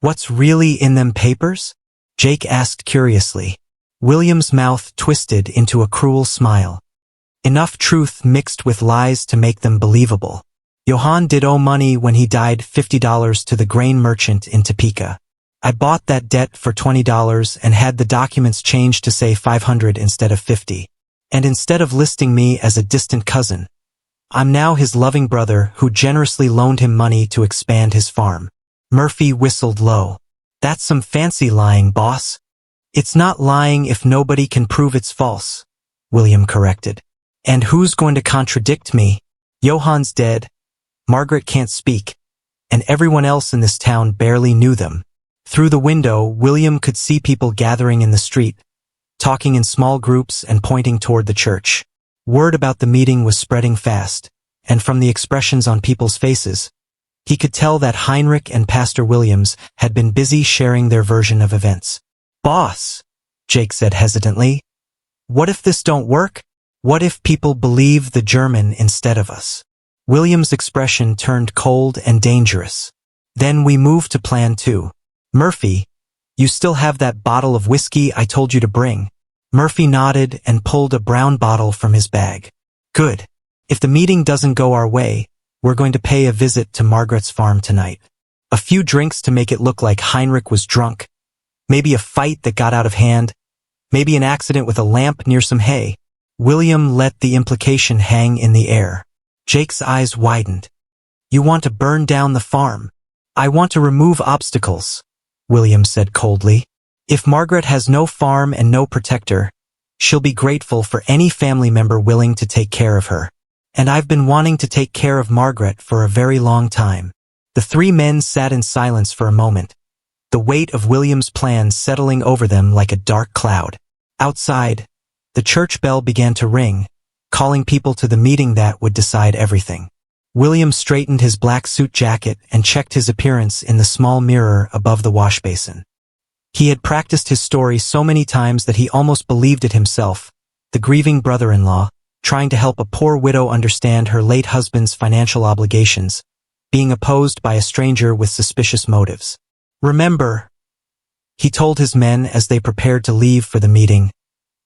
S1: what's really in them papers? Jake asked curiously. William's mouth twisted into a cruel smile. Enough truth mixed with lies to make them believable. Johann did owe money when he died, $50 to the grain merchant in Topeka. I bought that debt for $20 and had the documents changed to say $500 instead of $50. And instead of listing me as a distant cousin, I'm now his loving brother who generously loaned him money to expand his farm. Murphy whistled low. That's some fancy lying, boss. It's not lying if nobody can prove it's false, William corrected. And who's going to contradict me? Johann's dead, Margaret can't speak, and everyone else in this town barely knew them. Through the window, William could see people gathering in the street, talking in small groups and pointing toward the church. Word about the meeting was spreading fast, and from the expressions on people's faces, he could tell that Heinrich and Pastor Williams had been busy sharing their version of events. Boss, Jake said hesitantly, what if this don't work? What if people believe the German instead of us? William's expression turned cold and dangerous. Then we moved to plan 2. Murphy, you still have that bottle of whiskey I told you to bring? Murphy nodded and pulled a brown bottle from his bag. Good. If the meeting doesn't go our way, we're going to pay a visit to Margaret's farm tonight. A few drinks to make it look like Heinrich was drunk. Maybe a fight that got out of hand. Maybe an accident with a lamp near some hay. William let the implication hang in the air. Jake's eyes widened. You want to burn down the farm? I want to remove obstacles, William said coldly. If Margaret has no farm and no protector, she'll be grateful for any family member willing to take care of her. And I've been wanting to take care of Margaret for a very long time. The 3 men sat in silence for a moment, the weight of William's plan settling over them like a dark cloud. Outside, the church bell began to ring, calling people to the meeting that would decide everything. William straightened his black suit jacket and checked his appearance in the small mirror above the wash basin. He had practiced his story so many times that he almost believed it himself, the grieving brother-in-law, trying to help a poor widow understand her late husband's financial obligations, being opposed by a stranger with suspicious motives. "Remember," he told his men as they prepared to leave for the meeting,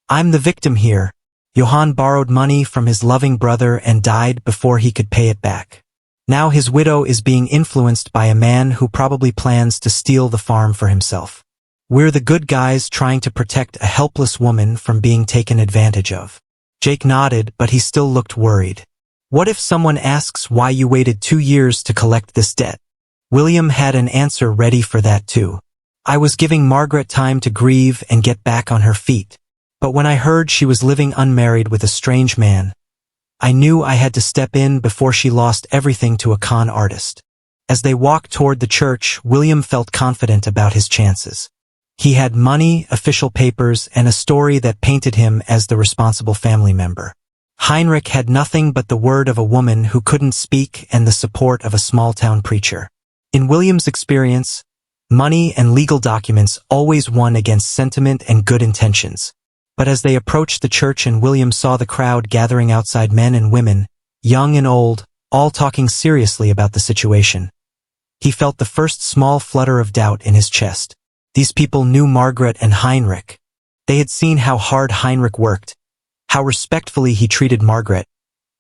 S1: "I'm the victim here. Johann borrowed money from his loving brother and died before he could pay it back. Now his widow is being influenced by a man who probably plans to steal the farm for himself. We're the good guys trying to protect a helpless woman from being taken advantage of." Jake nodded, but he still looked worried. "What if someone asks why you waited 2 years to collect this debt?" William had an answer ready for that too. "I was giving Margaret time to grieve and get back on her feet. But when I heard she was living unmarried with a strange man, I knew I had to step in before she lost everything to a con artist." As they walked toward the church, William felt confident about his chances. He had money, official papers, and a story that painted him as the responsible family member. Heinrich had nothing but the word of a woman who couldn't speak and the support of a small-town preacher. In William's experience, money and legal documents always won against sentiment and good intentions. But as they approached the church and William saw the crowd gathering outside, men and women, young and old, all talking seriously about the situation, he felt the first small flutter of doubt in his chest. These people knew Margaret and Heinrich. They had seen how hard Heinrich worked, how respectfully he treated Margaret,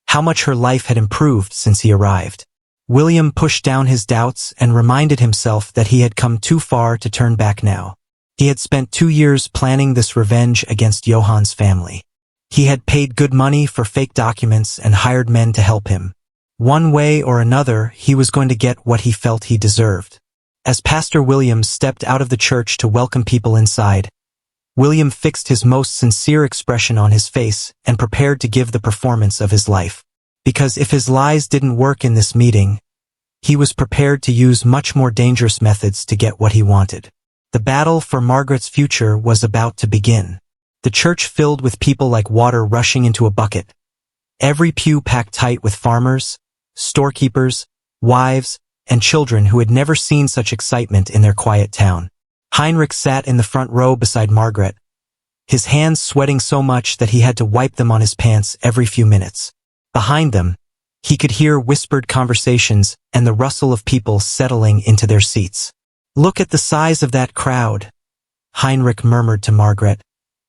S1: how much her life had improved since he arrived. William pushed down his doubts and reminded himself that he had come too far to turn back now. He had spent 2 years planning this revenge against Johann's family. He had paid good money for fake documents and hired men to help him. One way or another, he was going to get what he felt he deserved. As Pastor Williams stepped out of the church to welcome people inside, William fixed his most sincere expression on his face and prepared to give the performance of his life. Because if his lies didn't work in this meeting, he was prepared to use much more dangerous methods to get what he wanted. The battle for Margaret's future was about to begin. The church filled with people like water rushing into a bucket. Every pew packed tight with farmers, storekeepers, wives, and children who had never seen such excitement in their quiet town. Heinrich sat in the front row beside Margaret, his hands sweating so much that he had to wipe them on his pants every few minutes. Behind them, he could hear whispered conversations and the rustle of people settling into their seats. "Look at the size of that crowd," Heinrich murmured to Margaret,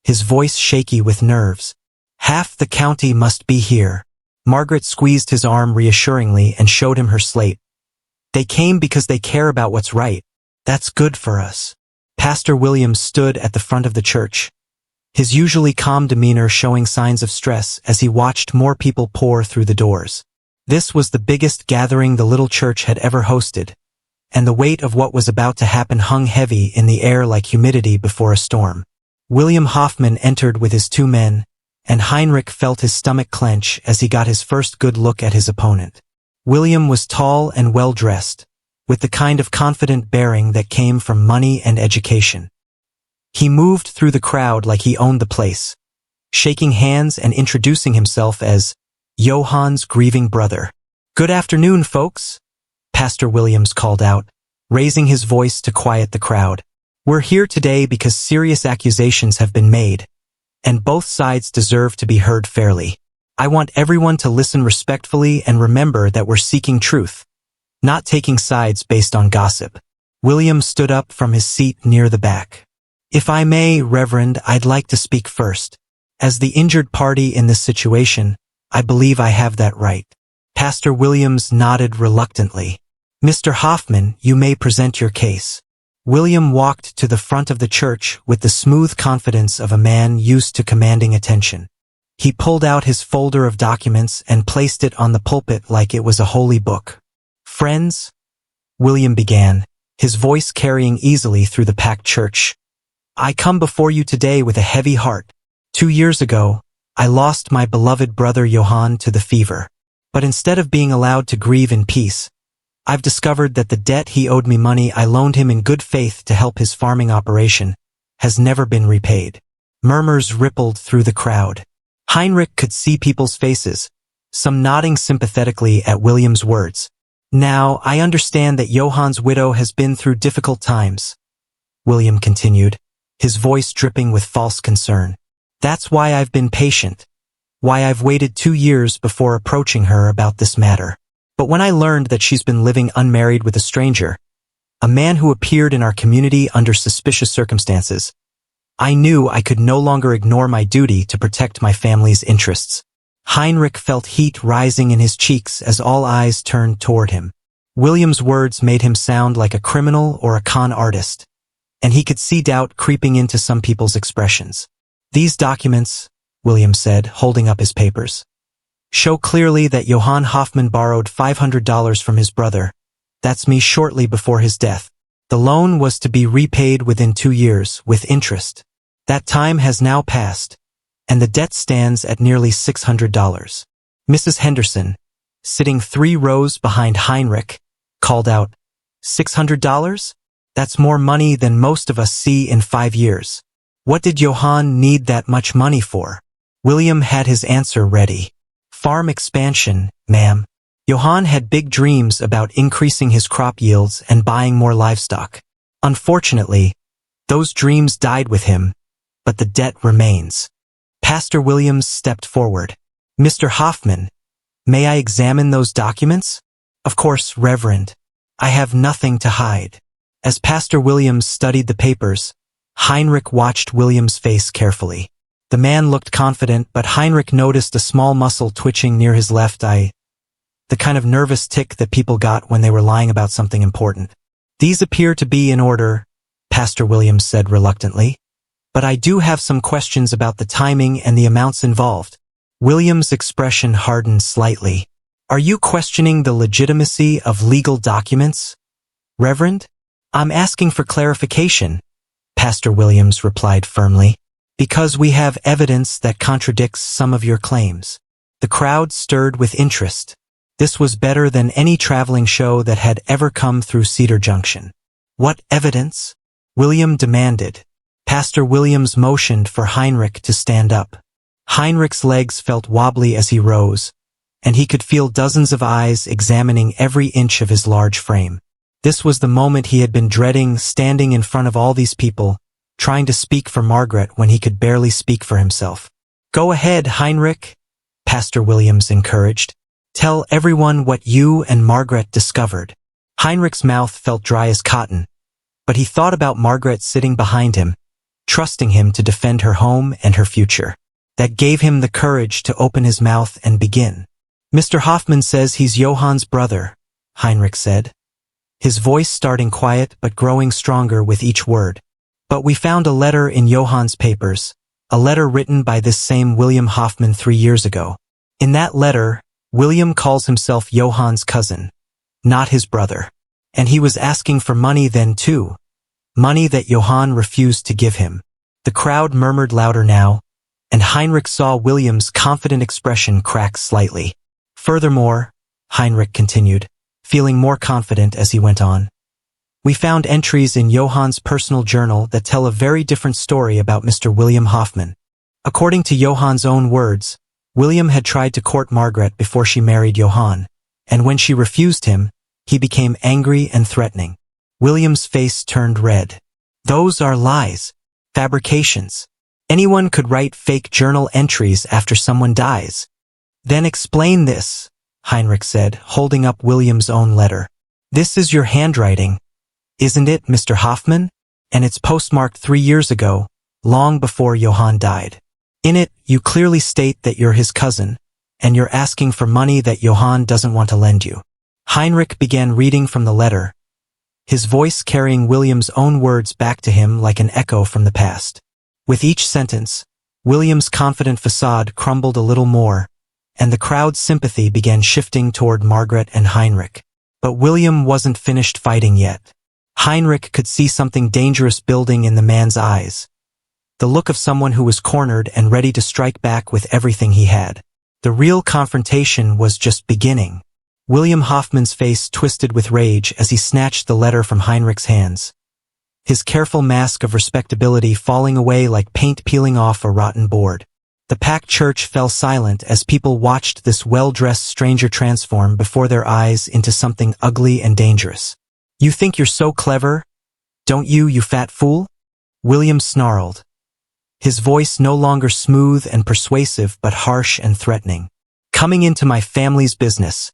S1: his voice shaky with nerves. "Half the county must be here." Margaret squeezed his arm reassuringly and showed him her slate. "They came because they care about what's right. That's good for us." Pastor Williams stood at the front of the church, his usually calm demeanor showing signs of stress as he watched more people pour through the doors. This was the biggest gathering the little church had ever hosted, and the weight of what was about to happen hung heavy in the air like humidity before a storm. William Hoffman entered with his 2 men, and Heinrich felt his stomach clench as he got his first good look at his opponent. William was tall and well-dressed, with the kind of confident bearing that came from money and education. He moved through the crowd like he owned the place, shaking hands and introducing himself as Johann's grieving brother. "Good afternoon, folks," Pastor Williams called out, raising his voice to quiet the crowd. "We're here today because serious accusations have been made, and both sides deserve to be heard fairly. I want everyone to listen respectfully and remember that we're seeking truth, not taking sides based on gossip." William stood up from his seat near the back. "If I may, Reverend, I'd like to speak first. As the injured party in this situation, I believe I have that right." Pastor Williams nodded reluctantly. "Mr. Hoffman, you may present your case." William walked to the front of the church with the smooth confidence of a man used to commanding attention. He pulled out his folder of documents and placed it on the pulpit like it was a holy book. "Friends," William began, his voice carrying easily through the packed church, "I come before you today with a heavy heart. 2 years ago, I lost my beloved brother Johann to the fever. But instead of being allowed to grieve in peace, I've discovered that the debt he owed me, money I loaned him in good faith to help his farming operation, has never been repaid." Murmurs rippled through the crowd. Heinrich could see people's faces, some nodding sympathetically at William's words. Now, I understand that Johann's widow has been through difficult times, William continued, his voice dripping with false concern. That's why I've been patient, why I've waited 2 years before approaching her about this matter. But when I learned that she's been living unmarried with a stranger, a man who appeared in our community under suspicious circumstances, I knew I could no longer ignore my duty to protect my family's interests. Heinrich felt heat rising in his cheeks as all eyes turned toward him. William's words made him sound like a criminal or a con artist, and he could see doubt creeping into some people's expressions. These documents, William said, holding up his papers, show clearly that Johann Hoffman borrowed $500 from his brother. That's me shortly before his death. The loan was to be repaid within 2 years, with interest. That time has now passed, and the debt stands at nearly $600. Mrs. Henderson, sitting 3 rows behind Heinrich, called out, $600? That's more money than most of us see in 5 years. What did Johann need that much money for? William had his answer ready. Farm expansion, ma'am. Johann had big dreams about increasing his crop yields and buying more livestock. Unfortunately, those dreams died with him, but the debt remains. Pastor Williams stepped forward. Mr. Hoffman, may I examine those documents? Of course, Reverend. I have nothing to hide. As Pastor Williams studied the papers, Heinrich watched William's face carefully. The man looked confident, but Heinrich noticed a small muscle twitching near his left eye, the kind of nervous tick that people got when they were lying about something important. These appear to be in order, Pastor Williams said reluctantly, but I do have some questions about the timing and the amounts involved. William's expression hardened slightly. Are you questioning the legitimacy of legal documents, Reverend? I'm asking for clarification, Pastor Williams replied firmly, because we have evidence that contradicts some of your claims. The crowd stirred with interest. This was better than any traveling show that had ever come through Cedar Junction. What evidence? William demanded. Pastor Williams motioned for Heinrich to stand up. Heinrich's legs felt wobbly as he rose, and he could feel dozens of eyes examining every inch of his large frame. This was the moment he had been dreading, standing in front of all these people, trying to speak for Margaret when he could barely speak for himself. Go ahead, Heinrich, Pastor Williams encouraged. Tell everyone what you and Margaret discovered. Heinrich's mouth felt dry as cotton, but he thought about Margaret sitting behind him, trusting him to defend her home and her future. That gave him the courage to open his mouth and begin. Mr. Hoffman says he's Johann's brother, Heinrich said, his voice starting quiet but growing stronger with each word. But we found a letter in Johann's papers, a letter written by this same William Hoffman 3 years ago. In that letter, William calls himself Johann's cousin, not his brother. And he was asking for money then too, money that Johann refused to give him. The crowd murmured louder now, and Heinrich saw William's confident expression crack slightly. Furthermore, Heinrich continued, feeling more confident as he went on, we found entries in Johann's personal journal that tell a very different story about Mr. William Hoffman. According to Johann's own words, William had tried to court Margaret before she married Johann, and when she refused him, he became angry and threatening. William's face turned red. Those are lies, fabrications. Anyone could write fake journal entries after someone dies. Then explain this, Heinrich said, holding up William's own letter. This is your handwriting, isn't it, Mr. Hoffman? And it's postmarked 3 years ago, long before Johann died. In it, you clearly state that you're his cousin, and you're asking for money that Johann doesn't want to lend you. Heinrich began reading from the letter, his voice carrying William's own words back to him like an echo from the past. With each sentence, William's confident facade crumbled a little more, and the crowd's sympathy began shifting toward Margaret and Heinrich. But William wasn't finished fighting yet. Heinrich could see something dangerous building in the man's eyes, the look of someone who was cornered and ready to strike back with everything he had. The real confrontation was just beginning. William Hoffman's face twisted with rage as he snatched the letter from Heinrich's hands, his careful mask of respectability falling away like paint peeling off a rotten board. The packed church fell silent as people watched this well-dressed stranger transform before their eyes into something ugly and dangerous. "You think you're so clever, don't you, you fat fool?" William snarled. His voice no longer smooth and persuasive but harsh and threatening. "Coming into my family's business,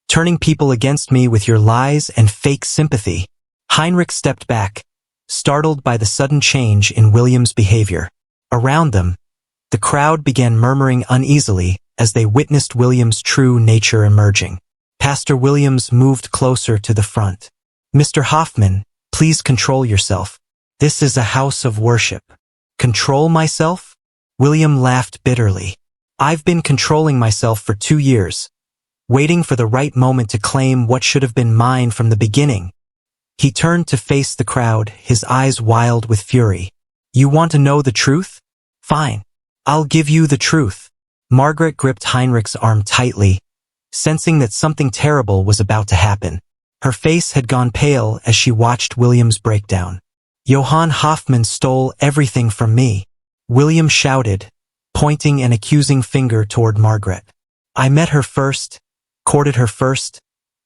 S1: turning people against me with your lies and fake sympathy." Heinrich stepped back, startled by the sudden change in William's behavior. Around them, the crowd began murmuring uneasily as they witnessed William's true nature emerging. Pastor Williams moved closer to the front. "Mr. Hoffman, please control yourself. This is a house of worship." "Control myself?" William laughed bitterly. "I've been controlling myself for 2 years, waiting for the right moment to claim what should have been mine from the beginning." He turned to face the crowd, his eyes wild with fury. "You want to know the truth? Fine. I'll give you the truth." Margaret gripped Heinrich's arm tightly, sensing that something terrible was about to happen. Her face had gone pale as she watched William's breakdown. "Johann Hoffman stole everything from me," William shouted, pointing an accusing finger toward Margaret. "I met her first, courted her first,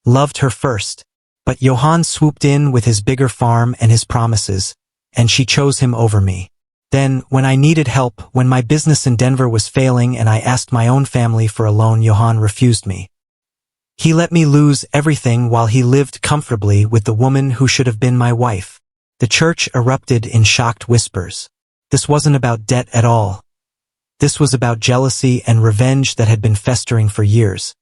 S1: loved her first. But Johann swooped in with his bigger farm and his promises, and she chose him over me. Then, when I needed help, when my business in Denver was failing and I asked my own family for a loan, Johann refused me. He let me lose everything while he lived comfortably with the woman who should have been my wife." The church erupted in shocked whispers. This wasn't about debt at all. This was about jealousy and revenge that had been festering for years.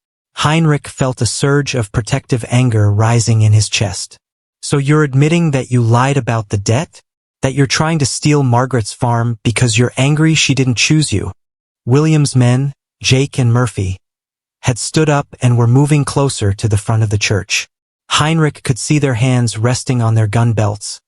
S1: Heinrich felt a surge of protective anger rising in his chest. "So you're admitting that you lied about the debt? That you're trying to steal Margaret's farm because you're angry she didn't choose you?" William's men, Jake and Murphy, had stood up and were moving closer to the front of the church. Heinrich could see their hands resting on their gun belts,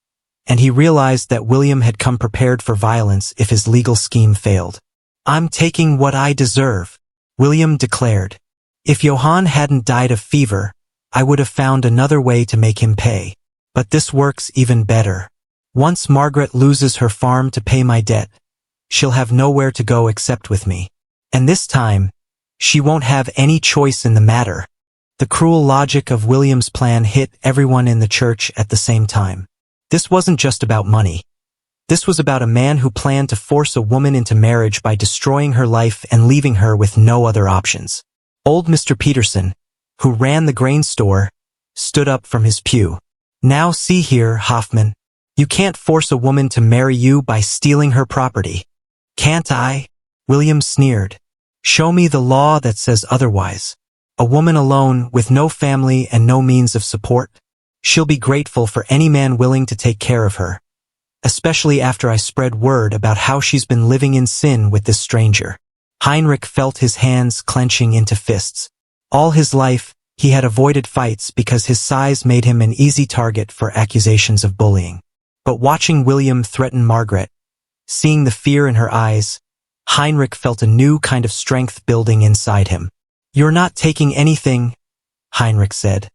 S1: and he realized that William had come prepared for violence if his legal scheme failed. "I'm taking what I deserve," William declared. "If Johann hadn't died of fever, I would have found another way to make him pay. But this works even better. Once Margaret loses her farm to pay my debt, she'll have nowhere to go except with me. And this time, she won't have any choice in the matter." The cruel logic of William's plan hit everyone in the church at the same time. This wasn't just about money. This was about a man who planned to force a woman into marriage by destroying her life and leaving her with no other options. Old Mr. Peterson, who ran the grain store, stood up from his pew. "Now see here, Hoffman. You can't force a woman to marry you by stealing her property." "Can't I?" William sneered. "Show me the law that says otherwise. A woman alone, with no family and no means of support? She'll be grateful for any man willing to take care of her. Especially after I spread word about how she's been living in sin with this stranger." Heinrich felt his hands clenching into fists. All his life, he had avoided fights because his size made him an easy target for accusations of bullying. But watching William threaten Margaret, seeing the fear in her eyes, Heinrich felt a new kind of strength building inside him. "You're not taking anything," Heinrich said,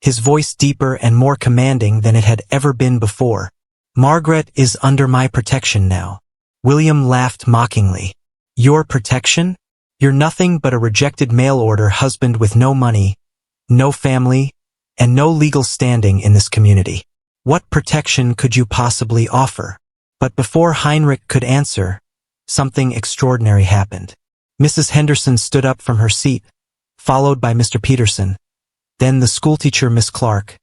S1: his voice deeper and more commanding than it had ever been before. "Margaret is under my protection now." William laughed mockingly. "Your protection? You're nothing but a rejected mail-order husband with no money, no family, and no legal standing in this community. What protection could you possibly offer?" But before Heinrich could answer, something extraordinary happened. Mrs. Henderson stood up from her seat, followed by Mr. Peterson, then the schoolteacher Miss Clark,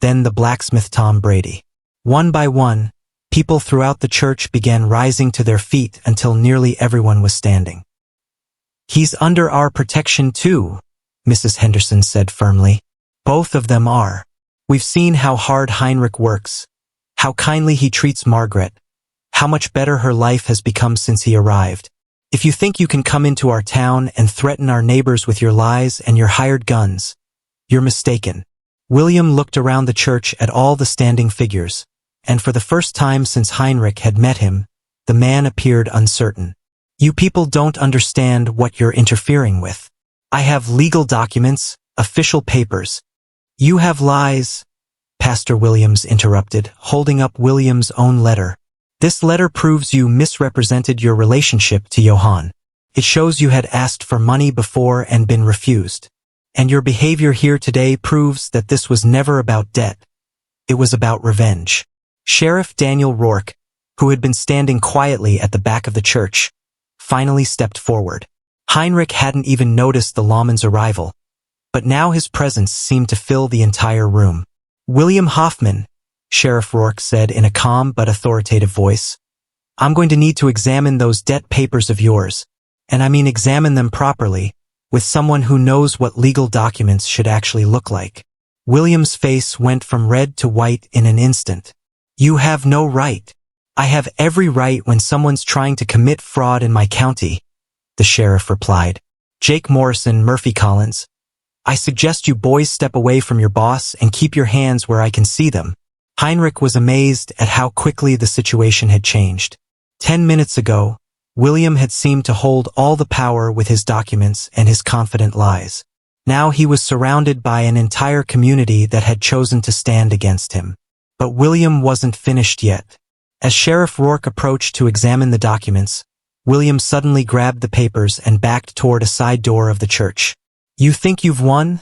S1: then the blacksmith Tom Brady. One by one, people throughout the church began rising to their feet until nearly everyone was standing. "He's under our protection too," Mrs. Henderson said firmly. "Both of them are. We've seen how hard Heinrich works, how kindly he treats Margaret, how much better her life has become since he arrived. If you think you can come into our town and threaten our neighbors with your lies and your hired guns, you're mistaken." William looked around the church at all the standing figures, and for the first time since Heinrich had met him, the man appeared uncertain. "You people don't understand what you're interfering with. I have legal documents, official papers. You have lies," Pastor Williams interrupted, holding up William's own letter. "This letter proves you misrepresented your relationship to Johann. It shows you had asked for money before and been refused. And your behavior here today proves that this was never about debt. It was about revenge. Sheriff Daniel Rourke, who had been standing quietly at the back of the church, finally stepped forward. Heinrich hadn't even noticed the lawman's arrival, but now his presence seemed to fill the entire room. "William Hoffman," Sheriff Rourke said in a calm but authoritative voice, "I'm going to need to examine those debt papers of yours, and I mean examine them properly, with someone who knows what legal documents should actually look like." William's face went from red to white in an instant. "You have no right." "I have every right when someone's trying to commit fraud in my county," the sheriff replied. "Jake Morrison, Murphy Collins, I suggest you boys step away from your boss and keep your hands where I can see them." Heinrich was amazed at how quickly the situation had changed. 10 minutes ago, William had seemed to hold all the power with his documents and his confident lies. Now he was surrounded by an entire community that had chosen to stand against him. But William wasn't finished yet. As Sheriff Rourke approached to examine the documents, William suddenly grabbed the papers and backed toward a side door of the church. "You think you've won?"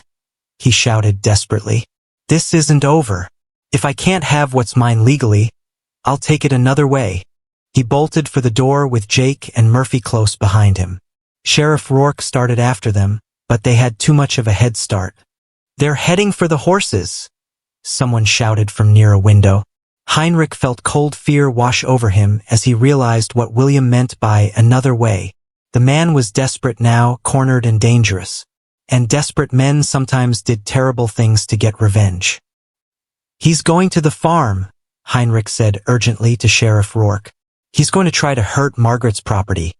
S1: he shouted desperately. "This isn't over. If I can't have what's mine legally, I'll take it another way." He bolted for the door with Jake and Murphy close behind him. Sheriff Rourke started after them, but they had too much of a head start. "They're heading for the horses," someone shouted from near a window. Heinrich felt cold fear wash over him as he realized what William meant by another way. The man was desperate now, cornered and dangerous. And desperate men sometimes did terrible things to get revenge. "He's going to the farm," Heinrich said urgently to Sheriff Rourke. "He's going to try to hurt Margaret's property.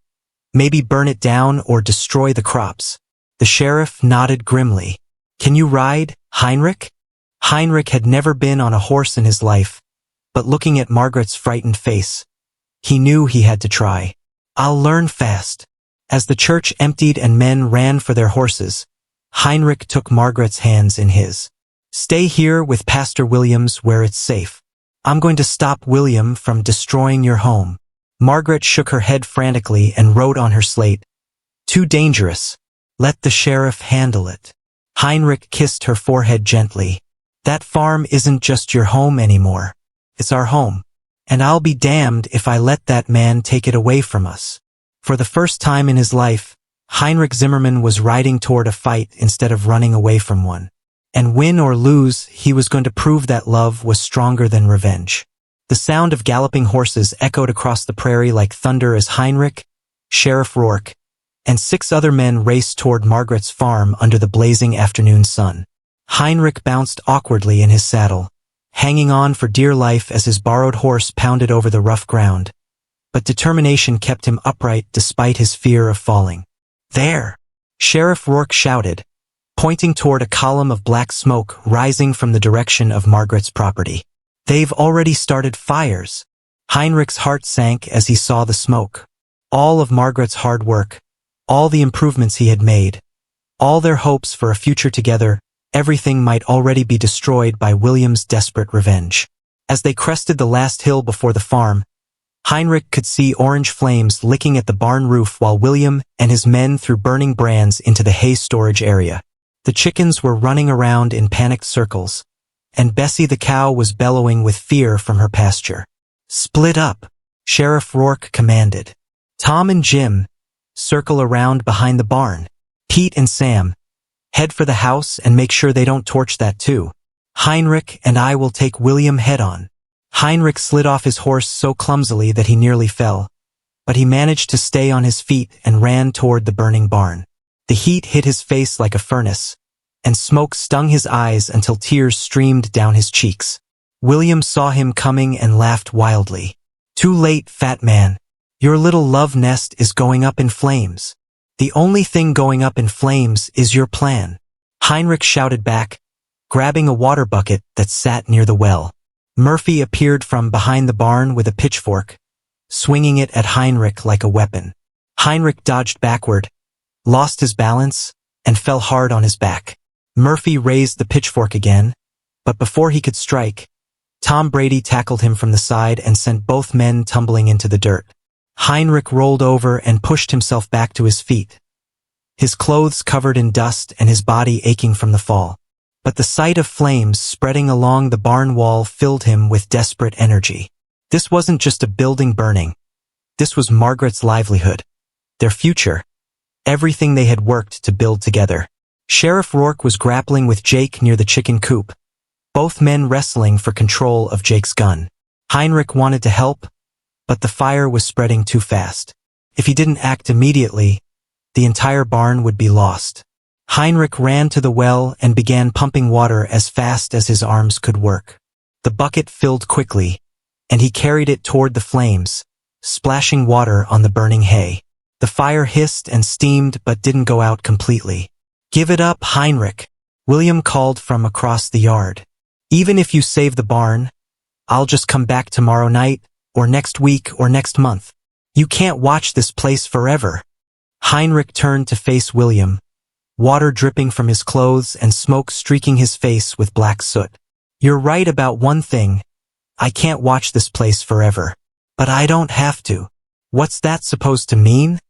S1: Maybe burn it down or destroy the crops." The sheriff nodded grimly. "Can you ride, Heinrich?" Heinrich had never been on a horse in his life, but looking at Margaret's frightened face, he knew he had to try. "I'll learn fast." As the church emptied and men ran for their horses, Heinrich took Margaret's hands in his. "Stay here with Pastor Williams where it's safe. I'm going to stop William from destroying your home." Margaret shook her head frantically and wrote on her slate, "Too dangerous. Let the sheriff handle it." Heinrich kissed her forehead gently. "That farm isn't just your home anymore. It's our home. And I'll be damned if I let that man take it away from us." For the first time in his life, Heinrich Zimmerman was riding toward a fight instead of running away from one. And win or lose, he was going to prove that love was stronger than revenge. The sound of galloping horses echoed across the prairie like thunder as Heinrich, Sheriff Rourke, and 6 other men raced toward Margaret's farm under the blazing afternoon sun. Heinrich bounced awkwardly in his saddle, hanging on for dear life as his borrowed horse pounded over the rough ground. But determination kept him upright despite his fear of falling. "There!" Sheriff Rourke shouted, pointing toward a column of black smoke rising from the direction of Margaret's property. "They've already started fires." Heinrich's heart sank as he saw the smoke. All of Margaret's hard work, all the improvements he had made, all their hopes for a future together, everything might already be destroyed by William's desperate revenge. As they crested the last hill before the farm, Heinrich could see orange flames licking at the barn roof while William and his men threw burning brands into the hay storage area. The chickens were running around in panicked circles, and Bessie the cow was bellowing with fear from her pasture. "Split up," Sheriff Rourke commanded. "Tom and Jim, circle around behind the barn. Pete and Sam, head for the house and make sure they don't torch that too. Heinrich and I will take William head on." Heinrich slid off his horse so clumsily that he nearly fell, but he managed to stay on his feet and ran toward the burning barn. The heat hit his face like a furnace, and smoke stung his eyes until tears streamed down his cheeks. William saw him coming and laughed wildly. "Too late, fat man. Your little love nest is going up in flames. The only thing going up in flames is your plan." Heinrich shouted back, grabbing a water bucket that sat near the well. Murphy appeared from behind the barn with a pitchfork, swinging it at Heinrich like a weapon. Heinrich dodged backward, lost his balance, and fell hard on his back. Murphy raised the pitchfork again, but before he could strike, Tom Brady tackled him from the side and sent both men tumbling into the dirt. Heinrich rolled over and pushed himself back to his feet, his clothes covered in dust and his body aching from the fall. But the sight of flames spreading along the barn wall filled him with desperate energy. This wasn't just a building burning. This was Margaret's livelihood, their future, everything they had worked to build together. Sheriff Rourke was grappling with Jake near the chicken coop, both men wrestling for control of Jake's gun. Heinrich wanted to help, but the fire was spreading too fast. If he didn't act immediately, the entire barn would be lost. Heinrich ran to the well and began pumping water as fast as his arms could work. The bucket filled quickly, and he carried it toward the flames, splashing water on the burning hay. The fire hissed and steamed but didn't go out completely. "Give it up, Heinrich," William called from across the yard. "Even if you save the barn, I'll just come back tomorrow night, or next week, or next month. You can't watch this place forever." Heinrich turned to face William, water dripping from his clothes and smoke streaking his face with black soot. "You're right about one thing. I can't watch this place forever. But I don't have to." "What's that supposed to mean?"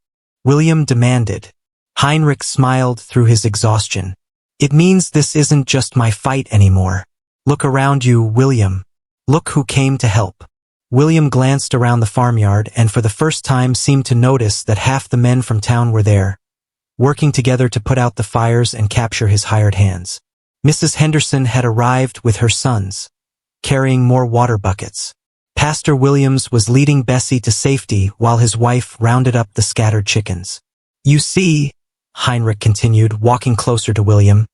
S1: William demanded. Heinrich smiled through his exhaustion. "It means this isn't just my fight anymore. Look around you, William. Look who came to help." William glanced around the farmyard and for the first time seemed to notice that half the men from town were there, working together to put out the fires and capture his hired hands. Mrs. Henderson had arrived with her sons, carrying more water buckets. Pastor Williams was leading Bessie to safety while his wife rounded up the scattered chickens. "You see," Heinrich continued, walking closer to William,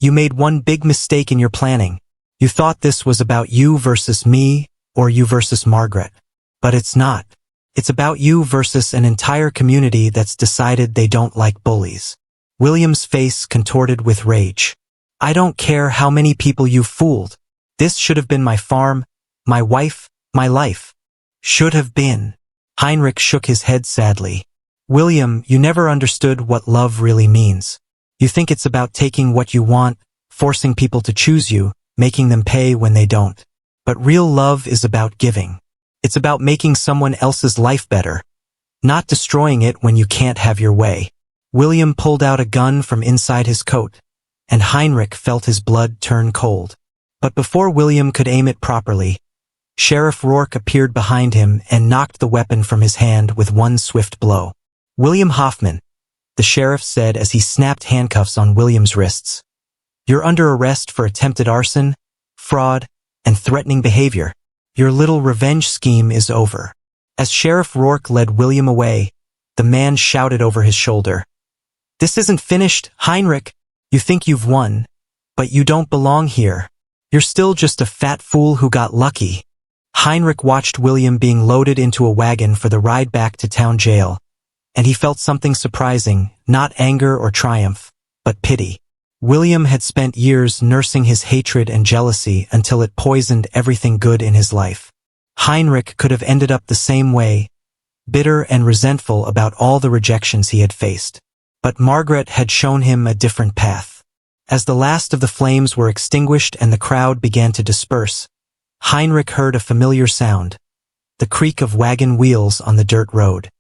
S1: "you made one big mistake in your planning. You thought this was about you versus me, or you versus Margaret. But it's not. It's about you versus an entire community that's decided they don't like bullies." William's face contorted with rage. "I don't care how many people you fooled. This should have been my farm, my wife, my life. Should have been." Heinrich shook his head sadly. "William, you never understood what love really means. You think it's about taking what you want, forcing people to choose you, making them pay when they don't. But real love is about giving. It's about making someone else's life better, not destroying it when you can't have your way." William pulled out a gun from inside his coat, and Heinrich felt his blood turn cold. But before William could aim it properly, Sheriff Rourke appeared behind him and knocked the weapon from his hand with one swift blow. "William Hoffman," the sheriff said as he snapped handcuffs on William's wrists. "You're under arrest for attempted arson, fraud, and threatening behavior. Your little revenge scheme is over." As Sheriff Rourke led William away, the man shouted over his shoulder, "This isn't finished, Heinrich. You think you've won, but you don't belong here. You're still just a fat fool who got lucky." Heinrich watched William being loaded into a wagon for the ride back to town jail, and he felt something surprising, not anger or triumph, but pity. William had spent years nursing his hatred and jealousy until it poisoned everything good in his life. Heinrich could have ended up the same way, bitter and resentful about all the rejections he had faced. But Margaret had shown him a different path. As the last of the flames were extinguished and the crowd began to disperse, Heinrich heard a familiar sound, the creak of wagon wheels on the dirt road.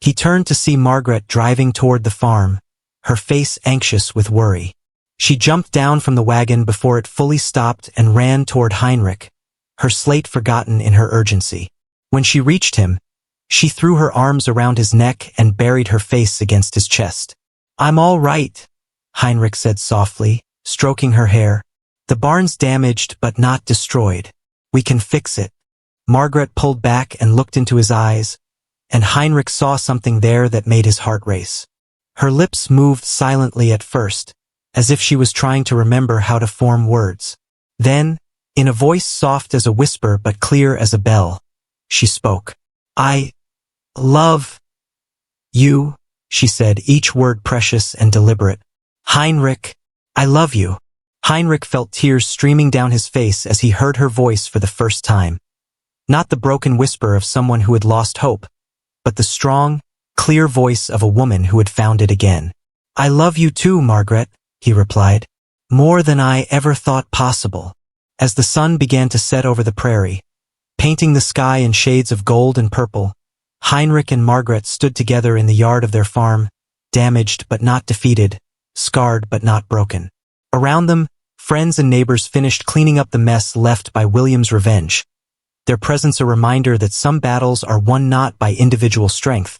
S1: He turned to see Margaret driving toward the farm, her face anxious with worry. She jumped down from the wagon before it fully stopped and ran toward Heinrich, her slate forgotten in her urgency. When she reached him, she threw her arms around his neck and buried her face against his chest. "I'm all right," Heinrich said softly, stroking her hair. "The barn's damaged but not destroyed. We can fix it." Margaret pulled back and looked into his eyes, and Heinrich saw something there that made his heart race. Her lips moved silently at first, as if she was trying to remember how to form words. Then, in a voice soft as a whisper but clear as a bell, she spoke. "I love you," she said, each word precious and deliberate. "Heinrich, I love you." Heinrich felt tears streaming down his face as he heard her voice for the first time. Not the broken whisper of someone who had lost hope, but the strong, clear voice of a woman who had found it again. "I love you too, Margaret," he replied. "More than I ever thought possible." As the sun began to set over the prairie, painting the sky in shades of gold and purple, Heinrich and Margaret stood together in the yard of their farm, damaged but not defeated, scarred but not broken. Around them, friends and neighbors finished cleaning up the mess left by William's revenge, their presence a reminder that some battles are won not by individual strength,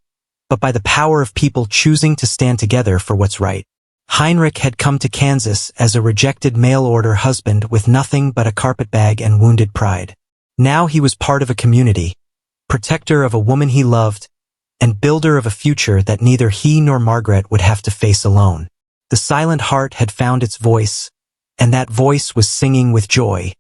S1: but by the power of people choosing to stand together for what's right. Heinrich had come to Kansas as a rejected mail-order husband with nothing but a carpetbag and wounded pride. Now he was part of a community, protector of a woman he loved, and builder of a future that neither he nor Margaret would have to face alone. The silent heart had found its voice, and that voice was singing with joy.